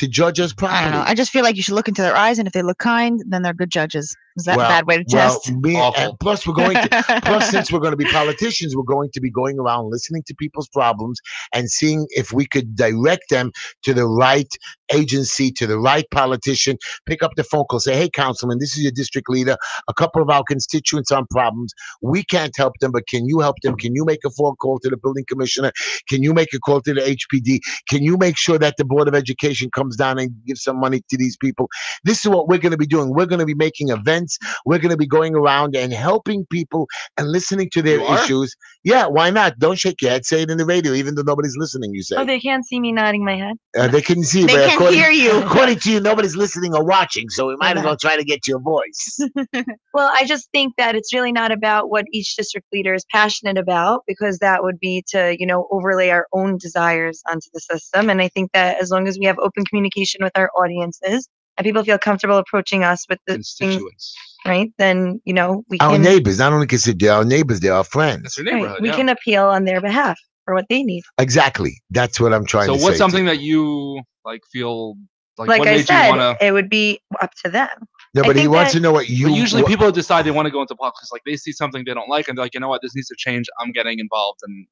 judge us I don't know. properly. I just feel like you should look into their eyes, and if they look kind, then they're good judges. Is that a bad way to test? Awful. Plus we're going to plus since we're going to be politicians, we're going to be going around listening to people's problems and seeing if we could direct them to the right agency, to the right politician. Pick up the phone call, say, hey, councilman, this is your district leader. A couple of our constituents on problems. We can't help them, but can you help them? Can you make a phone call to the building commissioner? Can you make a call to the HPD? Can you make sure that the Board of Education comes down and gives some money to these people? This is what we're going to be doing. We're going to be making events. We're going to be going around and helping people and listening to their You are? issues. Yeah, why not? Don't shake your head. Say it in the radio, even though nobody's listening, you say. Oh, they can't see me nodding my head. They can see, They but can according, hear you. according to you, nobody's listening or watching, so we might as Yeah. well try to get your voice. Well, I just think that it's really not about what each district leader is passionate about, because that would be to, overlay our own desires onto the system. And I think that as long as we have open communication with our audiences and people feel comfortable approaching us with the things, Constituents. right, then, we Our can, neighbors, not only consider they're our neighbors, they're our friends. That's your right, neighborhood. we yeah. can appeal on their behalf for what they need. Exactly. That's what I'm trying So to say. what's to something you. that you feel like Like what I made you said, want to? it would be up to them. No, I but he think wants that- to know what you. But usually what- people decide they want to go into politics, like they see something they don't like and they're like, you know what, this needs to change. I'm getting involved, and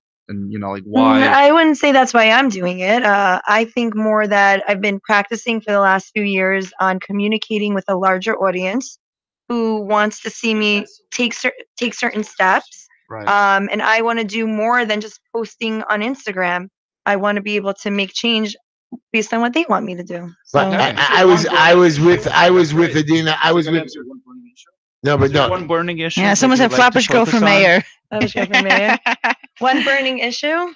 like why? I wouldn't say that's why I'm doing it. I think more that I've been practicing for the last few years on communicating with a larger audience who wants to see me take certain steps. Right. And I want to do more than just posting on Instagram. I want to be able to make change based on what they want me to do. So, But Okay. I was with Adina. I was with. No, but no. One burning issue. Yeah, that someone you'd said like to Flatbush go focus for on? mayor. that was good for me. One burning issue?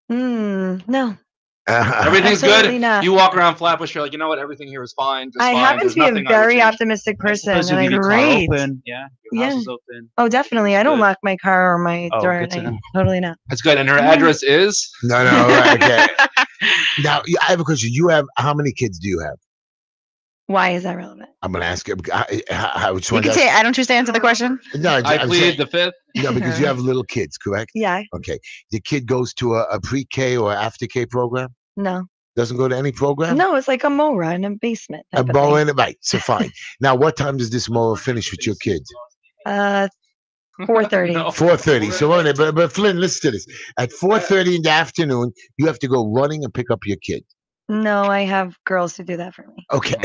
No. Everything's absolutely good. not. You walk around Flatbush, you're like, you know what, everything here is fine. Just I fine. happen There's to be a nothing I would very change. optimistic I person, suppose you and I leave your car great. open. Yeah, your house Yeah. is open. Oh, definitely. I don't Good. lock my car or my Oh, door good at to night. know. Totally not. That's good. And her Yeah. address is? No, okay. Now I have a question. You have how many kids do you have? Why is that relevant? I'm gonna ask you. I just You want can to say, I don't choose to answer the question. No, I I'm plead saying, the fifth. no, because you have little kids, correct? Yeah. Okay. The kid goes to a pre-K or after K program. No. Doesn't go to any program. No, it's like a mower in a basement. A type of mower thing. in it, right? So fine. Now, what time does this mower finish with your kids? 4:30. No. 4:30. So wait a minute, but Flynn, listen to this. At 4:30 in the afternoon, you have to go running and pick up your kid. No, I have girls to do that for me. Okay.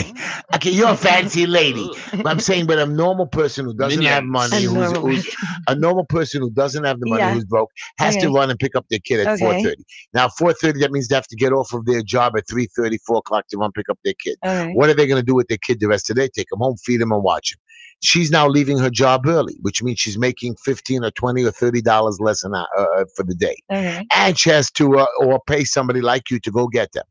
Okay, you're a fancy lady. But I'm saying, but a normal person who doesn't have Minions. money, A normal who's a normal person who doesn't have the money, Yeah. who's broke, has to Okay. run and pick up their kid at Okay. 4:30. Now, 4:30, that means they have to get off of their job at 3:30, 4 o'clock to run pick up their kid. Okay. What are they going to do with their kid the rest of the day? Take them home, feed them, and watch them. She's now leaving her job early, which means she's making $15 or $20 or $30 less an hour for the day. Okay. And she has to or pay somebody like you to go get them.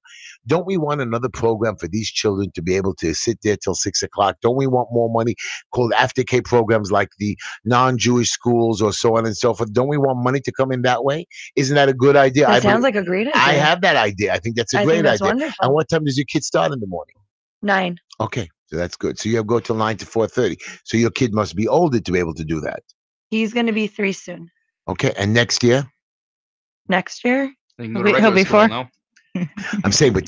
Don't we want another program for these children to be able to sit there till 6 o'clock? Don't we want more money called after K programs like the non-Jewish schools or so on and so forth? Don't we want money to come in that way? Isn't that a good idea? That sounds like a great idea. I have that idea. I think that's a I great think that's idea. wonderful. And what time does your kid start in the morning? 9. Okay, so that's good. So you have go till 9 to 4:30. So your kid must be older to be able to do that. He's going to be 3 soon. Okay, and next year? Next year? They can go He'll to be regular school, 4. no? I'm saying, but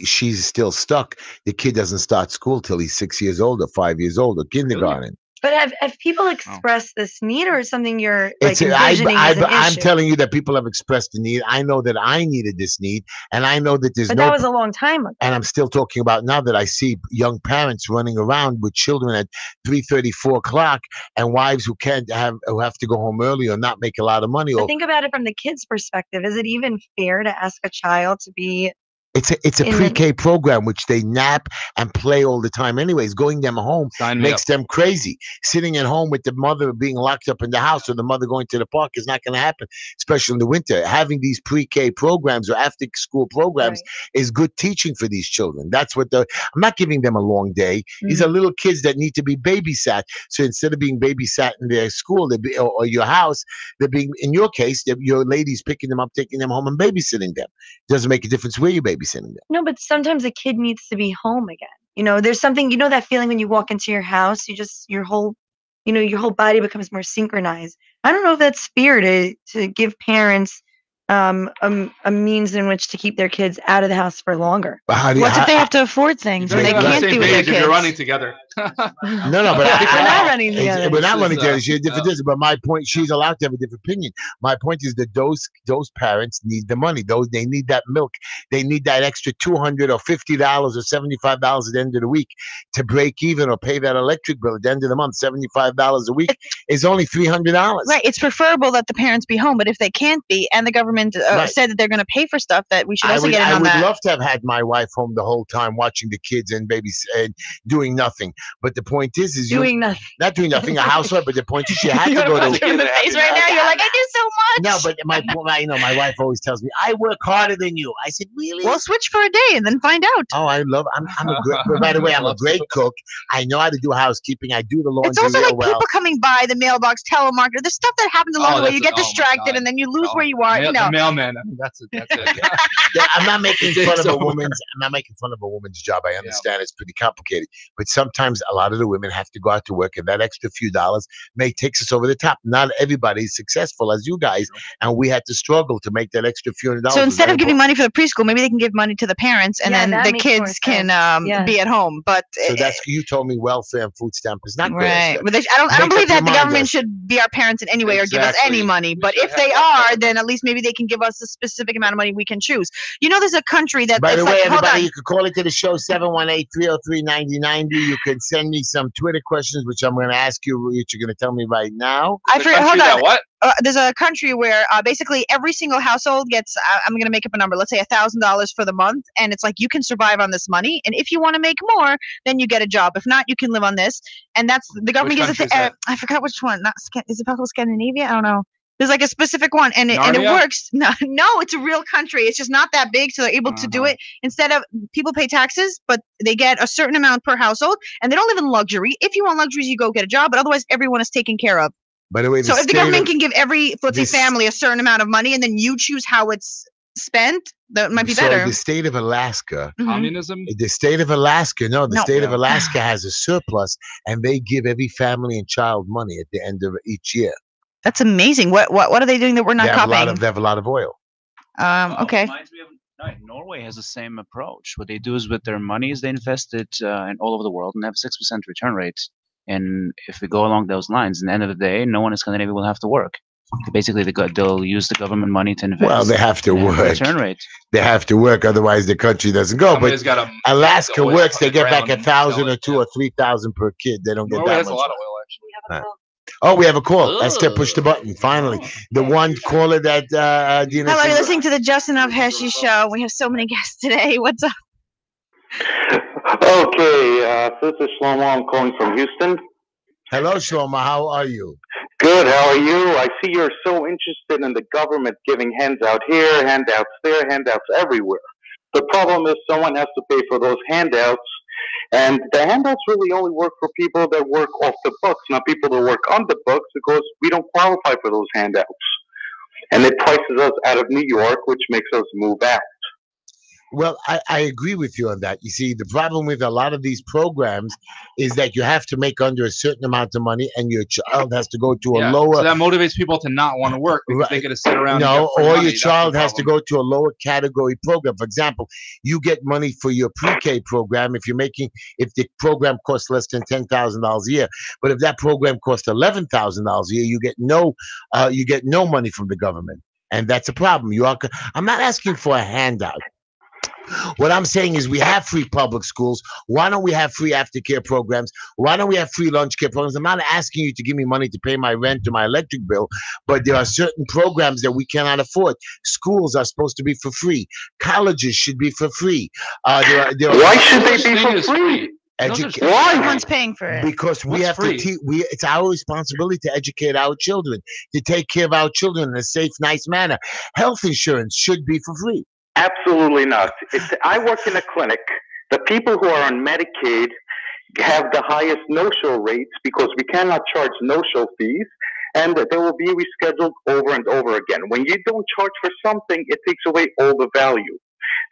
she's still stuck. The kid doesn't start school till he's 6 years old or 5 years old or kindergarten. But have people expressed this need, or is something you're like It's envisioning as an I'm issue? telling you that people have expressed the need. I know that I needed this need, and I know that there's But no. that was a long time ago. And I'm still talking about now that I see young parents running around with children at 3:30, 4 o'clock, and wives who have to go home early or not make a lot of money. But Or think about it from the kid's perspective. Is it even fair to ask a child to be It's a In the- pre-K program which they nap and play all the time. Anyways, going them home Sign me up. makes them crazy. Sitting at home with the mother being locked up in the house or the mother going to the park is not going to happen, especially in the winter. Having these pre-K programs or after-school programs is good teaching for these children. That's what I'm not giving them a long day. These are little kids that need to be babysat. So instead of being babysat in their school or your house, they're being, in your case, your lady's picking them up, taking them home and babysitting them. Doesn't make a difference where you're babysitting them. No, but sometimes a kid needs to be home again. There's something, that feeling when you walk into your house, your whole body becomes more synchronized. I don't know if that's fair to give parents a means in which to keep their kids out of the house for longer. What if they have to afford things and they You're on the can't same be with their page if you're kids? running together. No, but We're not running together. We're not This running is, together. She has a different no. decision. But my point, she's allowed to have a different opinion. My point is that those parents need the money. They need that milk. They need that extra $200 or $50 or $75 at the end of the week to break even or pay that electric bill at the end of the month. $75 a week is only $300. Right. It's preferable that the parents be home, but if they can't be, and the government said that they're going to pay for stuff, that we should also get in on that. I would love to have had my wife home the whole time watching the kids and babies and doing nothing. But the point is Doing nothing. not doing nothing, a housewife. But the point is, she had to go Punch to. him in the face right now. You're like, I do so much. No, but my wife always tells me I work harder than you. I said, really? Well, switch for a day and then find out. Oh, I'm a great. But by the way, I'm a great cook. I know how to do housekeeping. I do the laundry It's also real like well. people coming by the mailbox, telemarketer. There's stuff that happens along the way. You get oh my distracted God. and then you lose where you are. The mailman. I mean, that's it. Yeah, I'm not making fun of So- I'm not making fun of a woman's job. I understand it's pretty complicated, but sometimes a lot of the women have to go out to work, and that extra few dollars may take us over the top. Not everybody's successful as you guys, and we had to struggle to make that extra few $100. So instead of giving money for the preschool, maybe they can give money to the parents, and Yeah, then that the makes more kids can sense. be at home. But So that's you told me welfare and food stamp is not right. good. But I don't Make believe up your that the mind, government guys. should be our parents in any way or give us any Exactly. money. We But should if they have- are, then at least maybe they can give us a specific amount of money we can choose. There's a country that By it's the way, like, hold everybody, on. you can call into the show 718-303-9090. You can send me some Twitter questions, which I'm going to ask you, which you're going to tell me right now. I forget. Hold on. What? There's a country where basically every single household gets, I'm going to make up a number, let's say $1,000 for the month. And it's like, you can survive on this money. And if you want to make more, then you get a job. If not, you can live on this. And that's, the government gives country it is that? I forgot which one. Is it possible Scandinavia? I don't know. There's like a specific one and it Narnia? works. No, it's a real country. It's just not that big. So they're able to do it. Instead of people pay taxes, but they get a certain amount per household and they don't live in luxury. If you want luxuries, you go get a job, but otherwise everyone is taken care of. By the way, So if the government can give every, let's say, this- family a certain amount of money and then you choose how it's spent, that might be better. So the state of Alaska, Mhm. Communism? the state of Alaska, No. state of Yeah. Alaska has a surplus, and they give every family and child money at the end of each year. That's amazing. What are they doing that we're not They have copying? they have a lot of oil. Okay. Reminds me of Norway has the same approach. What they do is with their money is they invest it in all over the world and have 6% return rate. And if we go along those lines, at the end of the day, no one in Scandinavia will have to work. Basically, they'll use the government money to invest. Well, they have to and have a work. return rate. They have to work, otherwise the country doesn't go. Somebody's But got a Alaska oil works; they on the get back ground 1,000 and or sell 2 it, or 3,000 per kid. They don't get Norway that has a much. lot of oil, actually. Oh, we have a call. Esther, push the button. Finally, the one caller that Dina Hello, said- you're listening to the Just Enough Heshy Show. We have so many guests today. What's up? Okay, this is Shlomo. I'm calling from Houston. Hello, Shlomo. How are you? Good. How are you? I see you're so interested in the government giving handouts here, handouts there, handouts everywhere. The problem is someone has to pay for those handouts, and the handouts really only work for people that work off the books, not people that work on the books, because we don't qualify for those handouts. And it prices us out of New York, which makes us move out. Well, I agree with you on that. You see, the problem with a lot of these programs is that you have to make under a certain amount of money, and your child has to go to a Yeah, lower. so that motivates people to not want to work because they Right. get to sit around. No, and get free or money. your That's the child has to problem. go to a lower category program. For example, you get money for your pre-K program if the program costs less than $10,000 a year. But if that program costs $11,000 a year, you get no money from the government, and that's a problem. I'm not asking for a handout. What I'm saying is we have free public schools. Why don't we have free aftercare programs? Why don't we have free lunch care programs? I'm not asking you to give me money to pay my rent or my electric bill, but there are certain programs that we cannot afford. Schools are supposed to be for free. Colleges should be for free. Why should they be for free? Why? Everyone's paying for it. Because we What's have free? to teach. It's our responsibility to educate our children, to take care of our children in a safe, nice manner. Health insurance should be for free. Absolutely not. I work in a clinic. The people who are on Medicaid have the highest no-show rates because we cannot charge no-show fees, and they will be rescheduled over and over again. When you don't charge for something, it takes away all the value.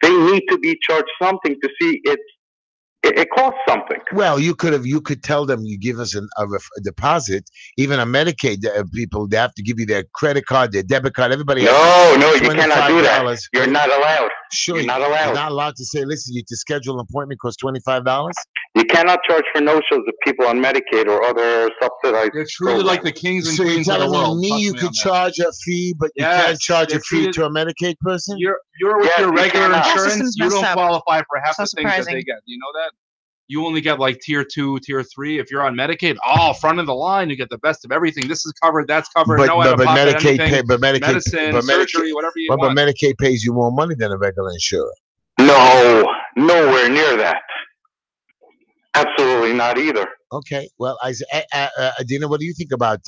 They need to be charged something to see it costs something. Well, you could tell them you give us a deposit. Even a Medicaid people, they have to give you their credit card, their debit card. Everybody. No, you cannot do that. $25. You're not allowed. Sure, You're not allowed. You're not allowed to say, listen, to schedule an appointment costs $25. You cannot charge for no-shows of people on Medicaid or other subsidized. They're treated like the kings and So you're queens of the telling world. me Trust you me could on that. charge a fee, but you Yes, can't charge they're a fee treated- to a Medicaid person? You're with Yes, your you regular cannot. That insurance. system's You don't messed up. qualify for half So the things that surprising. they get. Do you know that? You only get like tier 2, tier 3. If you're on Medicaid, front of the line, you get the best of everything. This is covered, that's covered. But, no but, but out-of-pocket Medicaid anything. pay, but Medicaid, Medicine, but surgery, Medicaid, whatever you but want. Medicaid pays you more money than a regular insurer. No, nowhere near that. Absolutely not either. Okay, well, Adina, what do you think about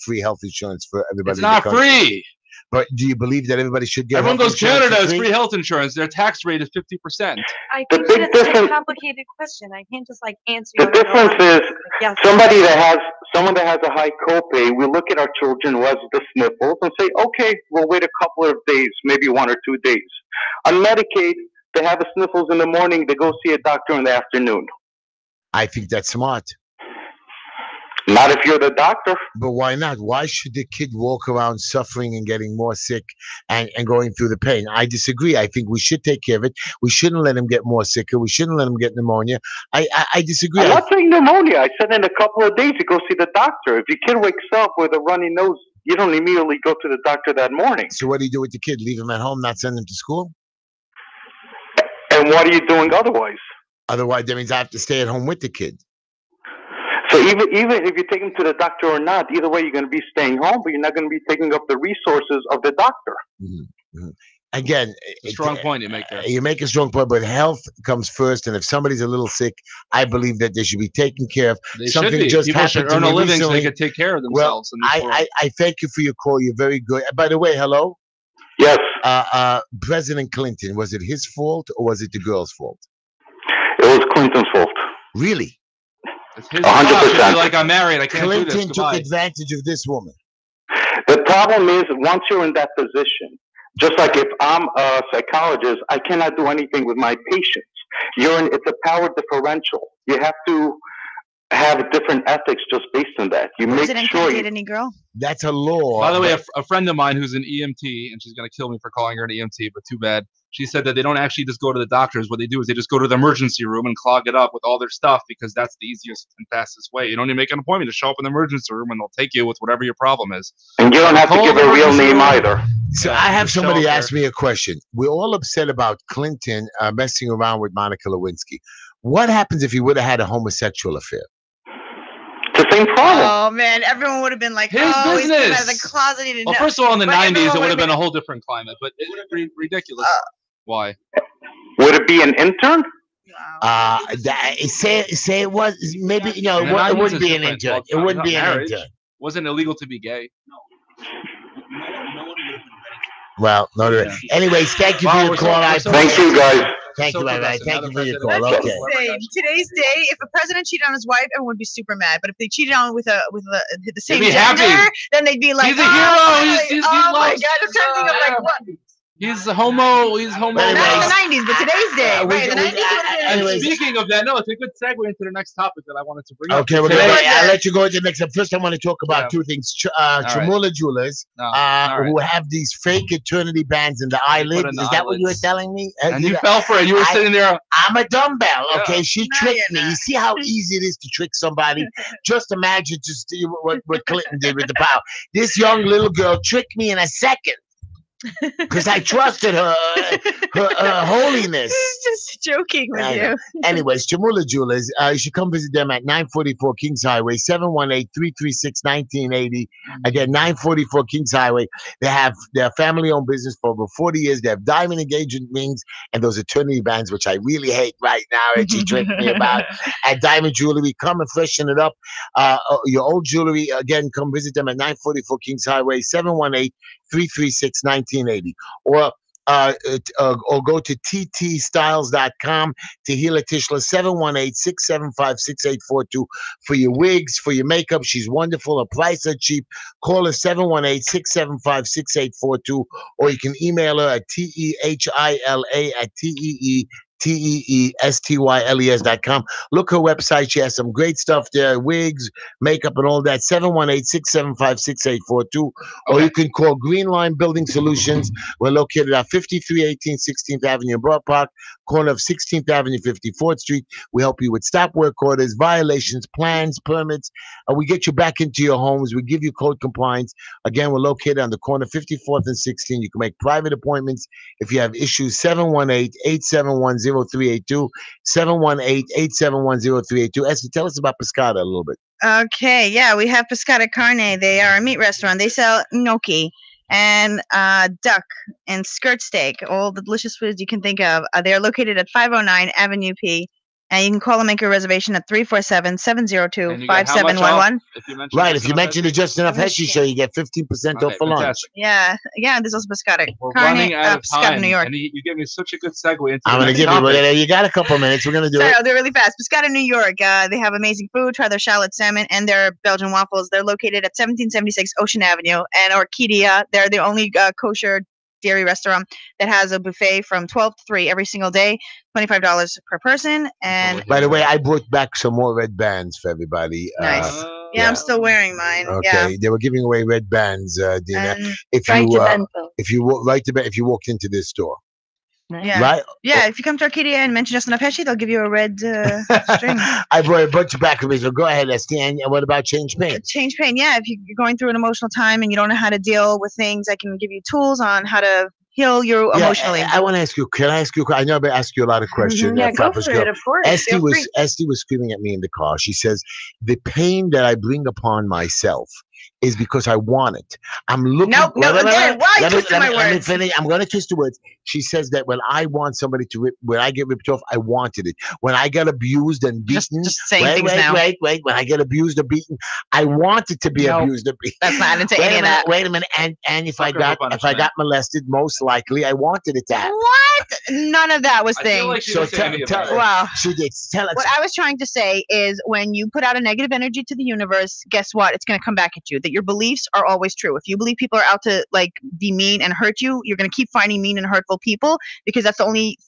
free health insurance for everybody? It's in the not country? free. But do you believe that everybody should get? Everyone health goes, insurance Canada for has free? free health insurance. Their tax rate is 50%. I The think big that's such a difference- complicated question. I can't just like answer The you. like, difference oh, is like, yes. someone that has a high copay, we look at our children who has the sniffles and say, okay, we'll wait a couple of days, maybe 1 or 2 days. On Medicaid, they have the sniffles in the morning, they go see a doctor in the afternoon. I think that's smart. Not if you're the doctor. But why not? Why should the kid walk around suffering and getting more sick and going through the pain? I disagree. I think we should take care of it. We shouldn't let him get more sicker. We shouldn't let him get pneumonia. I disagree. I'm not saying pneumonia. I said in a couple of days you go see the doctor. If your kid wakes up with a runny nose, you don't immediately go to the doctor that morning. So what do you do with the kid? Leave him at home, not send him to school? And what are you doing otherwise? Otherwise, that means I have to stay at home with the kid. So even if you take him to the doctor or not, either way you're going to be staying home, but you're not going to be taking up the resources of the doctor. Mm-hmm. Again, It's a strong point you make there. You make a strong point, but health comes first. And if somebody's a little sick, I believe that they should be taken care of. They Something should be. just People should happened to earn a me living so recently. they could take care of Well, themselves. in this world. I thank you for your call. You're very good. By the way, hello. Yes, President Clinton, was it his fault or was it the girl's fault? it was Clinton's fault. Really? It's his 100%. job to be like, I'm married. I can't do Clinton this. took Goodbye. advantage of this woman. The problem is once you're in that position, just like if I'm a psychologist, I cannot do anything with my patients. It's a power differential. You have to have different ethics just based on that. You make President sure can't you, date any girl. That's a law. By the way, but- a friend of mine who's an EMT, and she's going to kill me for calling her an EMT, but too bad. She said that they don't actually just go to the doctors. What they do is they just go to the emergency room and clog it up with all their stuff because that's the easiest and fastest way. You don't need to make an appointment to show up in the emergency room and they'll take you with whatever your problem is. and you don't have to Call give the a real emergency name room. either. So Yeah, I have just show somebody up ask me a question. We're all upset about Clinton messing around with Monica Lewinsky. What happens if he would have had a homosexual affair? It's the same problem. Oh man, everyone would have been like, His "Oh, he's coming out of the business. closet." He didn't Well, know. first of all, in the But 90s, everyone it would would've have been been- a whole different climate, but it's ridiculous. Why? Would it be an intern? Wow. Say it was maybe no. In It the 90s wouldn't is be an different. intern. Well, It wouldn't not be an marriage. intern. Wasn't illegal to be gay. Well, no. Yeah. Anyways, thank you for Wow, your we're so- call. I we're so- Thank you, guys. Thank So you, bye bye. progressive. Thank Now you the for your president- call. That's Okay. insane. Today's day, if a president cheated on his wife, everyone would be super mad. But if they cheated on with the same be gender, happy. then they'd be like, He's a "Oh, hero. really? He oh my loves- god!" I'm trying to think of like what. He's homo. He's homo. But Not in anyways, the 90s, but today's day, we- right? The we- 90s would have been. anyways, Speaking of that, no, it's a good segue into the next topic that I wanted to bring up. Okay, we're Today- gonna. I'll let you go into the next. First, I want to talk about Yeah. two things. right. Chamula jewelers, No, all right. who have these fake eternity bands in the eyelid. in the Is that what you were eyelids. telling me? And you fell for it. You were sitting there. I'm a dumbbell. Yeah. Okay, she No, tricked you're me. not. You see how easy it is to trick somebody? Just imagine what Clinton did with the power. This young little girl tricked me in a second. because I trusted her holiness. Just joking with I know. you. Anyways, Chamula Jewelers, you should come visit them at 944 Kings Highway, 718-336-1980. Again, 944 Kings Highway. They have their family-owned business for over 40 years. They have diamond engagement rings and those eternity bands, which I really hate right now, and she tricked me about. At Diamond Jewelry, come and freshen it up. Your old jewelry, again, come visit them at 944 Kings Highway, 718-336-1980. Or go to ttstyles.com. Tahila Tishla, 718-675-6842 for your wigs, for your makeup. She's wonderful. Her prices are cheap. Call her 718-675-6842, or you can email her at TEHILA@TEESTYLES.com. Look her website. She has some great stuff there, wigs, makeup, and all that. 718-675-6842. Or you can call Green Line Building Solutions. We're located at 5318 16th Avenue in Broad Park, corner of 16th Avenue, 54th Street. We help you with stop work orders, violations, plans, permits. We get you back into your homes. We give you code compliance. Again, we're located on the corner 54th and 16th. You can make private appointments if you have issues. 718-871-0382. 718-871-0382. Esther, tell us about Pescata a little bit. Okay, yeah, we have Pescata Carne. They are a meat restaurant. They sell gnocchi and duck and skirt steak, all the delicious foods you can think of. They are located at 509 Avenue P. And you can call and make a reservation at 347-702-5711. Right, if you mention the Just Enough Heshy Show, you get 15% off for lunch. Yeah, there's also Pescata We're Carne, running out of Pescata, time, New York. and you gave me such a good segue into I'm the going to next give topic. you got a couple minutes. We're going to do Sorry, it. I'll do it really fast. Pescata, New York. They have amazing food. Try their shallot salmon and their Belgian waffles. They're located at 1776 Ocean Avenue. And Orchidia, they're the only kosher dairy restaurant that has a buffet from 12 to 3 every single day, $25 per person. And by the way, I brought back some more red bands for everybody. Nice. Yeah, I'm still wearing mine. Okay, Yeah. they were giving away red bands, Dina. And If you walked into this store, yeah, right? Yeah. If you come to Orchidia and mention Just Enough Heshy, they'll give you a red string. I brought a bunch of back of me. So go ahead, Esty. And what about Change Pain? Change Pain, yeah. If you're going through an emotional time and you don't know how to deal with things, I can give you tools on how to heal you emotionally. I want to ask you. Can I ask you? I know I ask you a lot of questions. Yeah, go for it. Of course. Esty was screaming at me in the car. She says, "The pain that I bring upon myself is because I want it. I'm looking." No. Again, why are you twisting my words? Let me finish. I'm going to twist the words. She says that when I want somebody to when I get ripped off, I wanted it. When I get abused and beaten, just saying things now. Wait. When I get abused or beaten, I wanted to be abused or beaten. That's not. I didn't say any of that. Wait a minute. And if I got molested, most likely I wanted it to happen. What? None of that was thing. Like Wow. She did. Tell us. What I was trying to say is when you put out a negative energy to the universe, guess what? It's going to come back at you. That your beliefs are always true. If you believe people are out to be mean and hurt you, you're going to keep finding mean and hurtful people because that's the only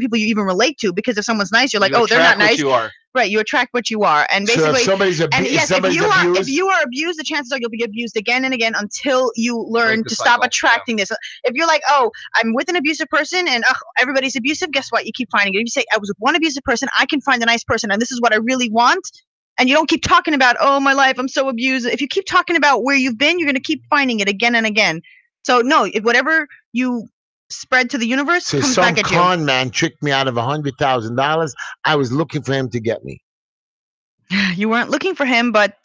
people you even relate to. Because if someone's nice, you're like, oh, they're not nice. You are. Right, you attract what you are, and basically, if somebody's if you are abused, the chances are you'll be abused again and again until you learn to stop attracting this. If you're like, oh, I'm with an abusive person and everybody's abusive, guess what? You keep finding it. If you say, I was with one abusive person, I can find a nice person, and this is what I really want. And you don't keep talking about, oh, my life, I'm so abused. If you keep talking about where you've been, you're going to keep finding it again and again. So no, if whatever you spread to the universe comes back at you. Some con man tricked me out of $100,000. I was looking for him to get me. You weren't looking for him, but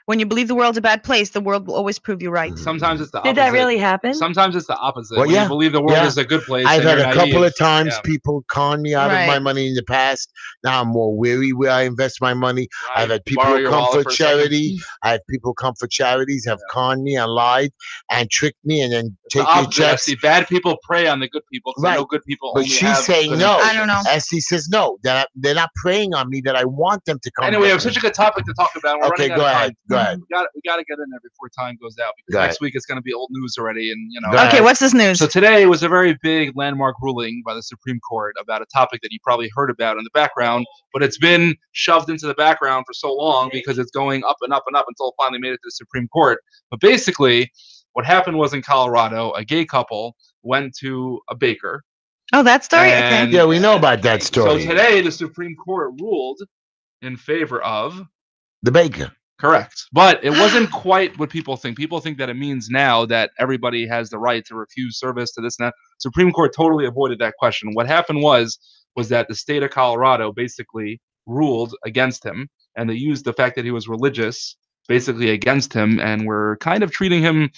when you believe the world's a bad place, the world will always prove you right. Sometimes it's the opposite. Did that really happen? Sometimes it's the opposite. Well, when you believe the world is a good place. I've had a couple naive. of times people con me out of my money in the past. Now I'm more wary where I invest my money. Right. I've had people who come for charity. I have people come for charities, have conned me and lied and tricked me and then take your checks. See, bad people prey on the good people. Right. No good people. But she's saying no. I don't know. Esty says no. That they're not preying on me. That I want them to come. Anyway, we have such a good topic to talk about. We're running out of time. Go ahead. We got to get in there before time goes out because next week it's going to be old news already. And Okay, what's this news? So today was a very big landmark ruling by the Supreme Court about a topic that you probably heard about in the background, but it's been shoved into the background for so long because it's going up and up and up until it finally made it to the Supreme Court. But basically, what happened was in Colorado, a gay couple went to a baker. Oh, that story? Okay. Yeah, we know about that story. So today, the Supreme Court ruled in favor of the baker. Correct. But it wasn't quite what people think. People think that it means now that everybody has the right to refuse service to this and that. Supreme Court totally avoided that question. What happened was that the state of Colorado basically ruled against him, and they used the fact that he was religious basically against him, and were kind of treating him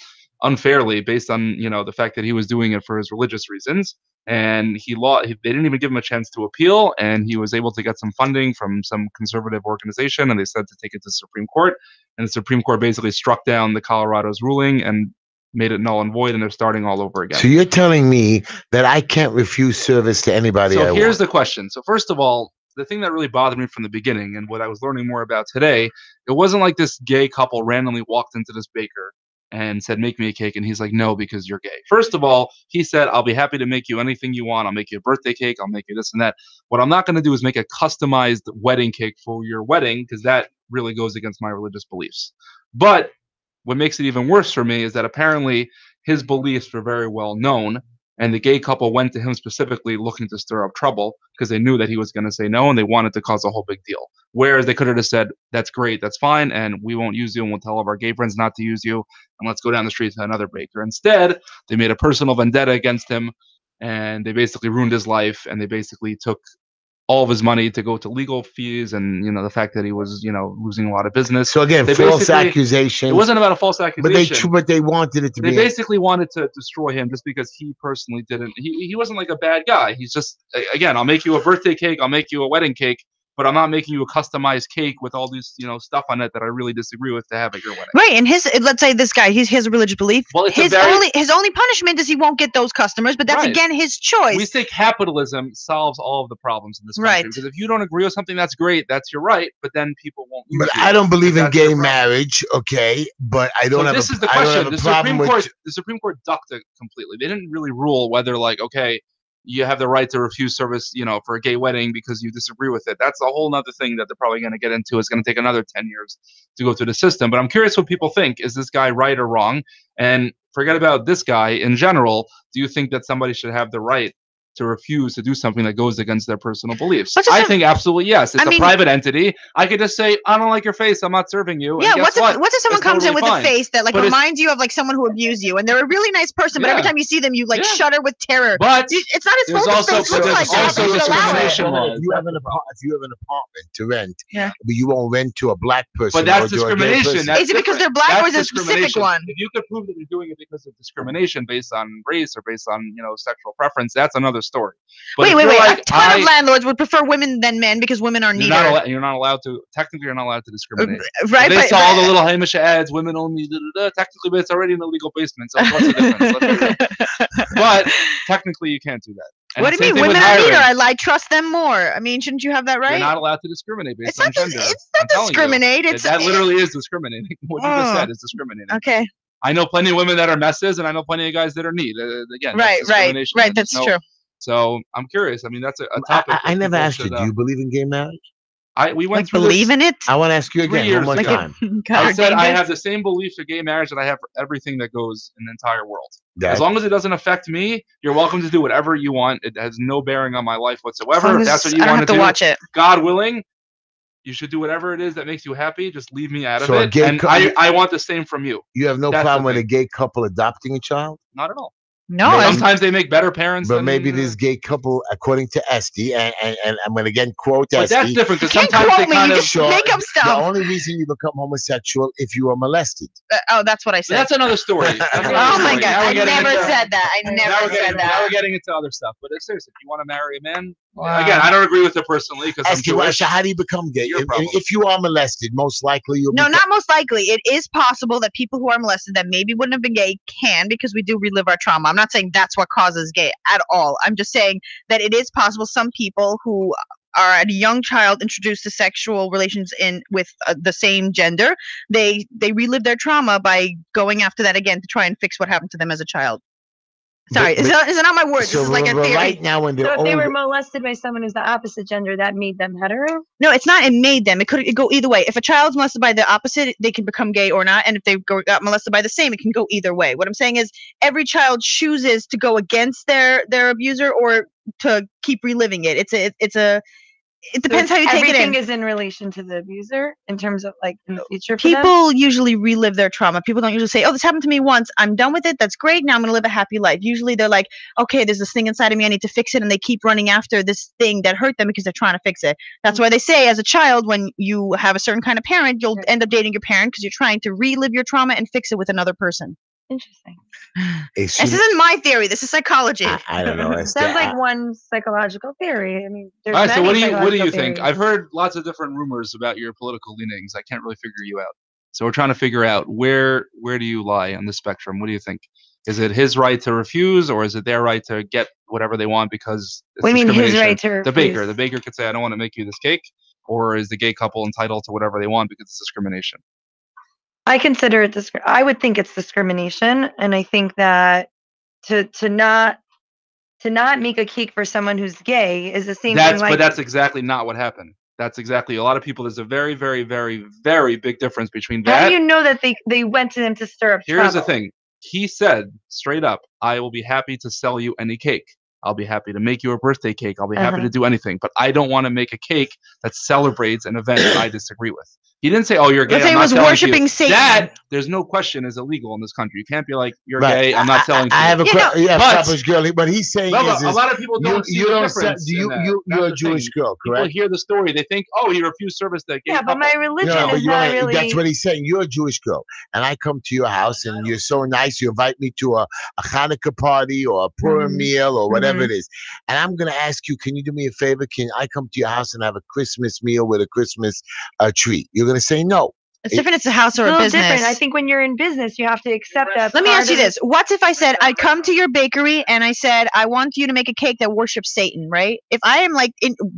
unfairly based on, the fact that he was doing it for his religious reasons. And he lost. They didn't even give him a chance to appeal, and he was able to get some funding from some conservative organization, and they said to take it to the Supreme Court, and the Supreme Court basically struck down the Colorado's ruling and made it null and void, and they're starting all over again. So you're telling me that I can't refuse service to anybody I So here's want. the question. So first of all, the thing that really bothered me from the beginning, and what I was learning more about today, it wasn't like this gay couple randomly walked into this baker and said, "Make me a cake," and he's like, "No, because you're gay." First of all, he said, "I'll be happy to make you anything you want. I'll make you a birthday cake. I'll make you this and that. What I'm not going to do is make a customized wedding cake for your wedding, because that really goes against my religious beliefs." But what makes it even worse for me is that apparently his beliefs were very well known, and the gay couple went to him specifically looking to stir up trouble because they knew that he was going to say no, and they wanted to cause a whole big deal. Whereas they could have just said, "That's great, that's fine, and we won't use you, and we'll tell all of our gay friends not to use you, and let's go down the street to another baker." Instead, they made a personal vendetta against him, and they basically ruined his life, and they basically took all of his money to go to legal fees, and the fact that he was losing a lot of business. So again, They false basically- accusations. It wasn't about a false accusation. But they wanted it to They be. basically wanted to destroy him just because he personally didn't. He wasn't like a bad guy. He's just, again, I'll make you a birthday cake, I'll make you a wedding cake, but I'm not making you a customized cake with all these stuff on it that I really disagree with to have at your wedding. Right, and let's say this guy, his religious belief. Well, it's his only punishment is he won't get those customers, but that's Right. again his choice. We say capitalism solves all of the problems in this country, Right. because if you don't agree with something, that's great, that's your right, but then people won't use But you I don't believe if in that's your gay problem. marriage, okay? But I don't So have this is the I don't question. have a The problem Supreme with. Court, the Supreme Court ducked it completely. They didn't really rule whether, like, okay, you have the right to refuse service, for a gay wedding because you disagree with it. That's a whole nother thing that they're probably going to get into. It's going to take another 10 years to go through the system. But I'm curious what people think. Is this guy right or wrong? And forget about this guy in general. Do you think that somebody should have the right to refuse to do something that goes against their personal beliefs? I think absolutely yes. It's a private entity. I could just say, "I don't like your face, I'm not serving you." Yeah, and guess what if someone It's comes in totally with fine. a face that But reminds you of someone who abused you, and they're a really nice person, but every Yeah. time you see them, you Yeah. shudder with terror. But It's not his there's fault. also- His face but looks there's like that. also You should allow it. discrimination If laws. you have an apartment to rent, Yeah. but you won't rent to a black person. But that's or to a gay discrimination. person. That's Is it because different. they're black, or That's is it a specific discrimination. one? If you could prove that you're doing it because of discrimination based on race or based on sexual preference, that's another story. But Wait. if you're like, A ton of landlords would prefer women than men because women are neither. you're not allowed to. Technically, you're not allowed to discriminate. Right, If they but- saw all the little Hamish ads, women only. Technically, but it's already in the legal basement. So what's the difference? Let's be real. But technically, you can't do that. And What do the you same mean? thing with Women are neither. hiring. I trust them more. I mean, shouldn't you have that right? You're not allowed to discriminate based It's on not. gender. It's I'm not telling you. discriminate. It's That literally is discriminating. What you just Oh. said is discriminating. okay. I know plenty of women that are messes, and I know plenty of guys that are neat. Again, Right. that's discrimination. There's That's no- true. So I'm curious. I mean, that's a topic. I that never people asked you. should, Do you believe in gay marriage? we went through Believe this. in it. I want to ask you 3 again years one more ago. time. I said I ordained have it. the same beliefs for gay marriage that I have for everything that goes in the entire world. That- As long as it doesn't affect me, you're welcome to do whatever you want. It has no bearing on my life As whatsoever. long If that's as what you I don't want have to to do, watch it. God willing, you should do whatever it is that makes you happy. Just leave me out of So a it. gay And cou- I want the same from you. You have no That's the problem with a thing. gay couple adopting a child? Not at all. No, Maybe- as- Sometimes they make better parents. But than, maybe this gay couple, according to Esty, and I'm going to again quote But that's Esty. different because You can't sometimes they quote me, kind you of. just make up The stuff. only reason you become homosexual if you are molested. Oh, that's what I But said. that's another story. That's another Oh my story. god, Now we're I getting never into- said that. I Now never we're getting- said Now that. we're getting into other stuff. But seriously, if you want to marry a man, Wow. again, I don't agree with it personally because I'm Esty, well, Jewish. so how do you become gay? Your problem. If you are molested, most likely you'll No, become. not most likely. It is possible that people who are molested that maybe wouldn't have been gay can, because we do relive our trauma. I'm not saying that's what causes gay at all. I'm just saying that it is possible some people who are at a young child introduced to sexual relations with the same gender, they relive their trauma by going after that again to try and fix what happened to them as a child. Sorry, But- is it not my words? So This is like a theory. right now when they're So if they were older, molested by someone who's the opposite gender, that made them hetero? No, it's not. It made them. It could go either way. If a child's molested by the opposite, they can become gay or not. And if they got molested by the same, it can go either way. What I'm saying is, every child chooses to go against their abuser or to keep reliving it. it depends how you take it Everything in. is in relation to the abuser in terms of like in the future. For them? People usually relive their trauma. People don't usually say, "Oh, this happened to me once. I'm done with it. That's great. Now I'm going to live a happy life." Usually they're like, "Okay, there's this thing inside of me. I need to fix it." And they keep running after this thing that hurt them because they're trying to fix it. That's why they say as a child, when you have a certain kind of parent, you'll end up dating your parent because you're trying to relive your trauma and fix it with another person. Interesting. This isn't my theory. This is psychology. I don't know. Sounds like one psychological theory. I mean, there's All right, so many what do you psychological think? theories. I've heard lots of different rumors about your political leanings. I can't really figure you out. So we're trying to figure out where do you lie on the spectrum? What do you think? Is it his right to refuse, or is it their right to get whatever they want because it's What do you mean his right discrimination? to refuse? The baker could say, "I don't want to make you this cake," or is the gay couple entitled to whatever they want because it's discrimination? I consider it I would think it's discrimination, and I think that to not make a cake for someone who's gay is the same thing. Like, But that's exactly not what happened. That's exactly a lot of people. There's a very, very, very, very big difference between that. how do you know that they went to him to stir up Here's the trouble? thing. He said straight up, "I will be happy to sell you any cake. I'll be happy to make you a birthday cake. I'll be happy to do anything. But I don't want to make a cake that celebrates an event that I disagree with." He didn't say, "Oh, you're gay." Let's say I'm he not was selling to worshiping you. Satan. That, there's no question, is illegal in this country. You can't be like, "You're Right. gay. I'm not selling to you." I have a You know, question. Yeah, but- Papa's girl. What he's saying Well, is a lot of people don't see you the don't difference. do you in that. you That's you're a the Jewish thing. girl, People correct? hear the story. They think, "Oh, he refused service to a gay Yeah, but couple." my religion No, is not really. that's what he's saying. You're a Jewish girl, and I come to your house, and you're so nice. You invite me to a Hanukkah party or a Purim meal or whatever it is, and I'm gonna ask you, can you do me a favor? Can I come to your house and have a Christmas meal with a Christmas tree? You're gonna say no. It's different. It's a house It's or a a little business. different. I think when you're in business, you have to accept that. Let me part ask you of it- this. What if I said, I come to your bakery and I said, I want you to make a cake that worships Satan, right? If I am like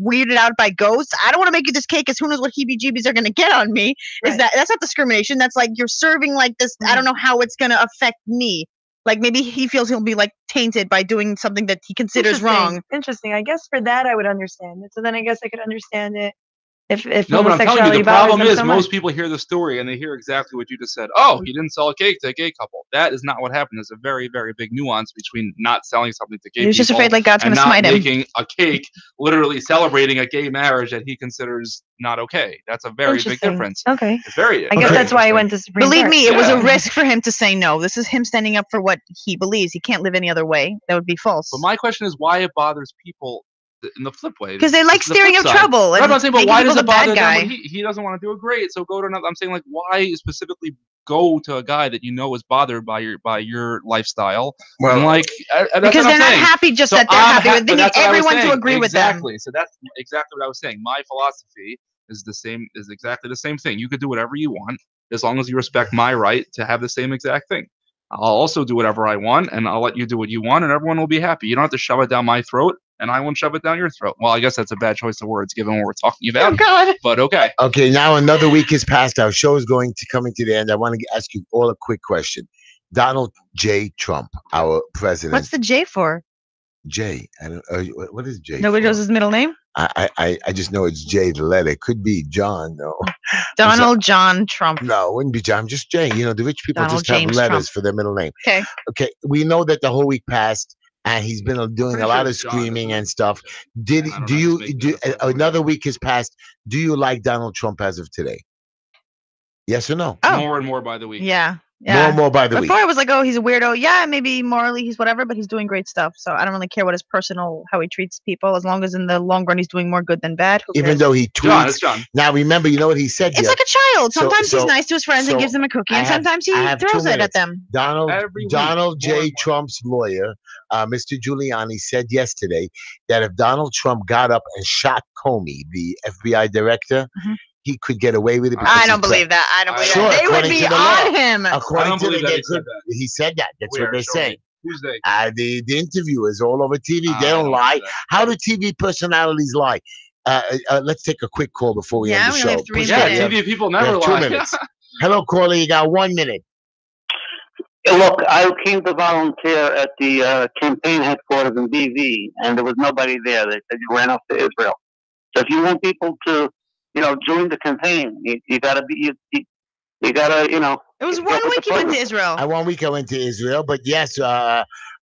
weirded out by ghosts, I don't want to make you this cake because who knows what heebie-jeebies are going to get on me. Right. That's not discrimination. That's like you're serving like this. I don't know how it's going to affect me. Like maybe he feels he'll be like tainted by doing something that he considers Interesting. wrong. Interesting. I guess for that I would understand it. So then I guess I could understand it if No, but I'm telling you, homosexuality the bothers problem them is so most much. people hear the story and they hear exactly what you just said. "Oh, he didn't sell a cake to a gay couple." That is not what happened. There's a very, very big nuance between not selling something to gay He was people just afraid like God's and going to not smite him. making a cake, literally celebrating a gay marriage that he considers not okay. That's a very big Interesting. difference. Okay. It's very. I guess Okay. that's why I went to Supreme Believe Court. me, it was a Yeah. risk for him to say no. This is him standing up for what he believes. He can't live any other way. That would be false. But my question is why it bothers people in the flip way. Because they like This is the stirring flip up side. trouble Right, and but I'm saying, but making why people does it the bad bother them guy. when he doesn't want to do it? Great, so go to another. I'm saying, like, why specifically go to a guy that you know is bothered by your lifestyle? Well, And like, that's Because what they're I'm not saying. happy just So that they're I'm happy with. They but need that's what I was everyone to saying. agree with them. Exactly. So that's exactly what I was saying. My philosophy is exactly the same thing. You could do whatever you want as long as you respect my right to have the same exact thing. I'll also do whatever I want, and I'll let you do what you want, and everyone will be happy. You don't have to shove it down my throat, and I won't shove it down your throat. Well, I guess that's a bad choice of words given what we're talking Oh about. God! But okay. Okay, now another week has passed. Our show is coming to the end. I want to ask you all a quick question. Donald J. Trump, our president. What's the J for? J? I don't. What is J? Nobody for? knows his middle name. I just know it's J. The letter. It could be John. No, Donald John Trump. no, it wouldn't be John. Just J. You know, the rich people Donald just have James letters Trump. for their middle name. Okay. Okay, we know that the whole week passed, and he's been doing Pretty a lot sure of it's John, screaming isn't it? and stuff. I don't know, Do just you making do it up as I go. another week has passed? Do you like Donald Trump as of today? Yes or no? Oh. More and more by the week. Yeah. More Yeah. and more by the week. Before I was like, oh, he's a weirdo. Yeah, maybe morally he's whatever, but he's doing great stuff. So I don't really care what his personal, how he treats people, as long as in the long run he's doing more good than bad. Who Even cares? though he John, tweets. it's John. Now remember, you know what he said? It's like a child. So- Sometimes so- he's nice to his friends so and gives them a cookie, I and have- sometimes he I have 2 throws it at minutes. them. Donald Every week, Donald more J. and more. Trump's lawyer, Mr. Giuliani, said yesterday that if Donald Trump got up and shot Comey, the FBI director, Mhm. he could get away with it. because I he's don't believe that. I don't I believe don't- that. They would according be to the on law. him. According I don't to believe the, that they he said could, that. he said that. That's Where? what they're Show me. saying. Who's they? The interviewers all over TV, they I don't don't lie. believe that. How do TV personalities lie? Let's take a quick call before we Yeah, end the we show. only have 3 Push Yeah, that, minutes. you have- TV people you never have 2 lie. minutes. Hello, caller. You got 1 minute. Look, I came to volunteer at the campaign headquarters in BV, and there was nobody there. They said you ran off to Israel. So if you want people to, join the campaign, you gotta be, you gotta, It was Get one with the week he went to program. Israel. 1 week I went to Israel, but yes,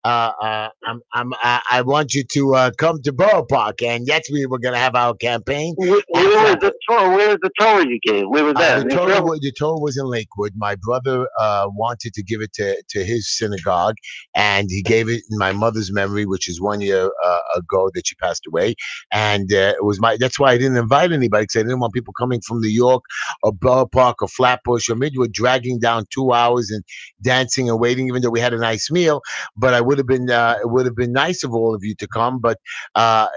I want you to come to Borough Park, and that's where we're gonna have our campaign. Where was the tour? Where was the tour you gave? Where was that? The tour was in Lakewood. My brother wanted to give it to his synagogue, and he gave it in my mother's memory, which is 1 year ago that she passed away. And it was that's why I didn't invite anybody, because I didn't want people coming from New York or Borough Park or Flatbush or Midwood dragging down 2 hours and dancing and waiting, even though we had a nice meal. But I would have been it would have been nice of all of you to come, but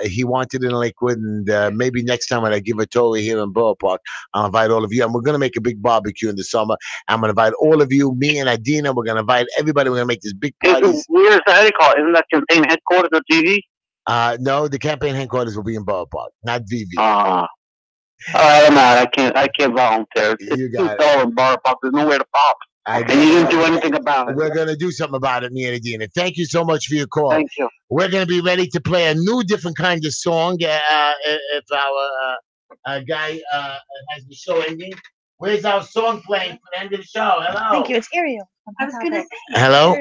he wanted it in Lakewood, and maybe next time when I give a tour here in Borough Park, I'll invite all of you. And we're gonna make a big barbecue in the summer. I'm gonna invite all of you, me and Adina. We're gonna invite everybody. We're gonna make this big party. Where's the headquarters? Isn't that campaign headquarters of TV? No, the campaign headquarters will be in Borough Park, not VV. All right, I'm out. I can't volunteer. It's You too got it. dull in Borough Park. There's nowhere to park. And you didn't do anything about it. We're gonna do something about it, me and Adina. Thank you so much for your call. Thank you. We're gonna be ready to play a new, different kind of song if our guy has the show ending. Where's our song playing for the end of the show? Hello. Thank you. It's Ariel. I was gonna say. Hello.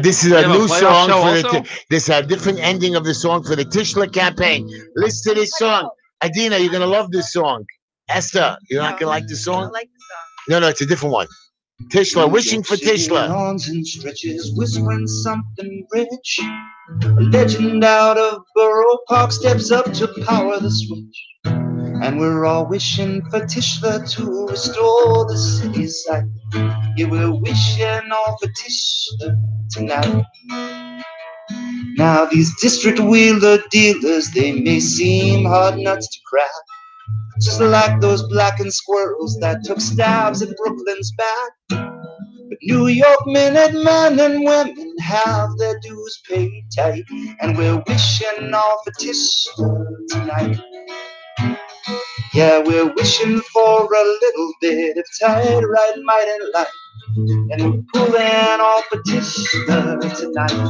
This is a have a new playoff song show for also? this a different ending of the song for the Tishler campaign. Listen to this song. Adina, you're gonna love this song. Esther, you're not gonna like the I song? like the song. No, it's a different one. Tishler, wishing for Tishler. Lawns and stretches, whispering something rich. A legend out of Borough Park steps up to power the switch. And we're all wishing for Tishler to restore the city's sight. Yeah, we're wishing all for Tishler tonight. Now these district wheeler dealers, they may seem hard nuts to crack, just like those blackened squirrels that took stabs at Brooklyn's back. But New York Minutemen and women have their dues paid tight, and we're wishing all for Tishler tonight. Yeah, we're wishing for a little bit of tide, right, might, and light, and we're pulling all for Tishler tonight.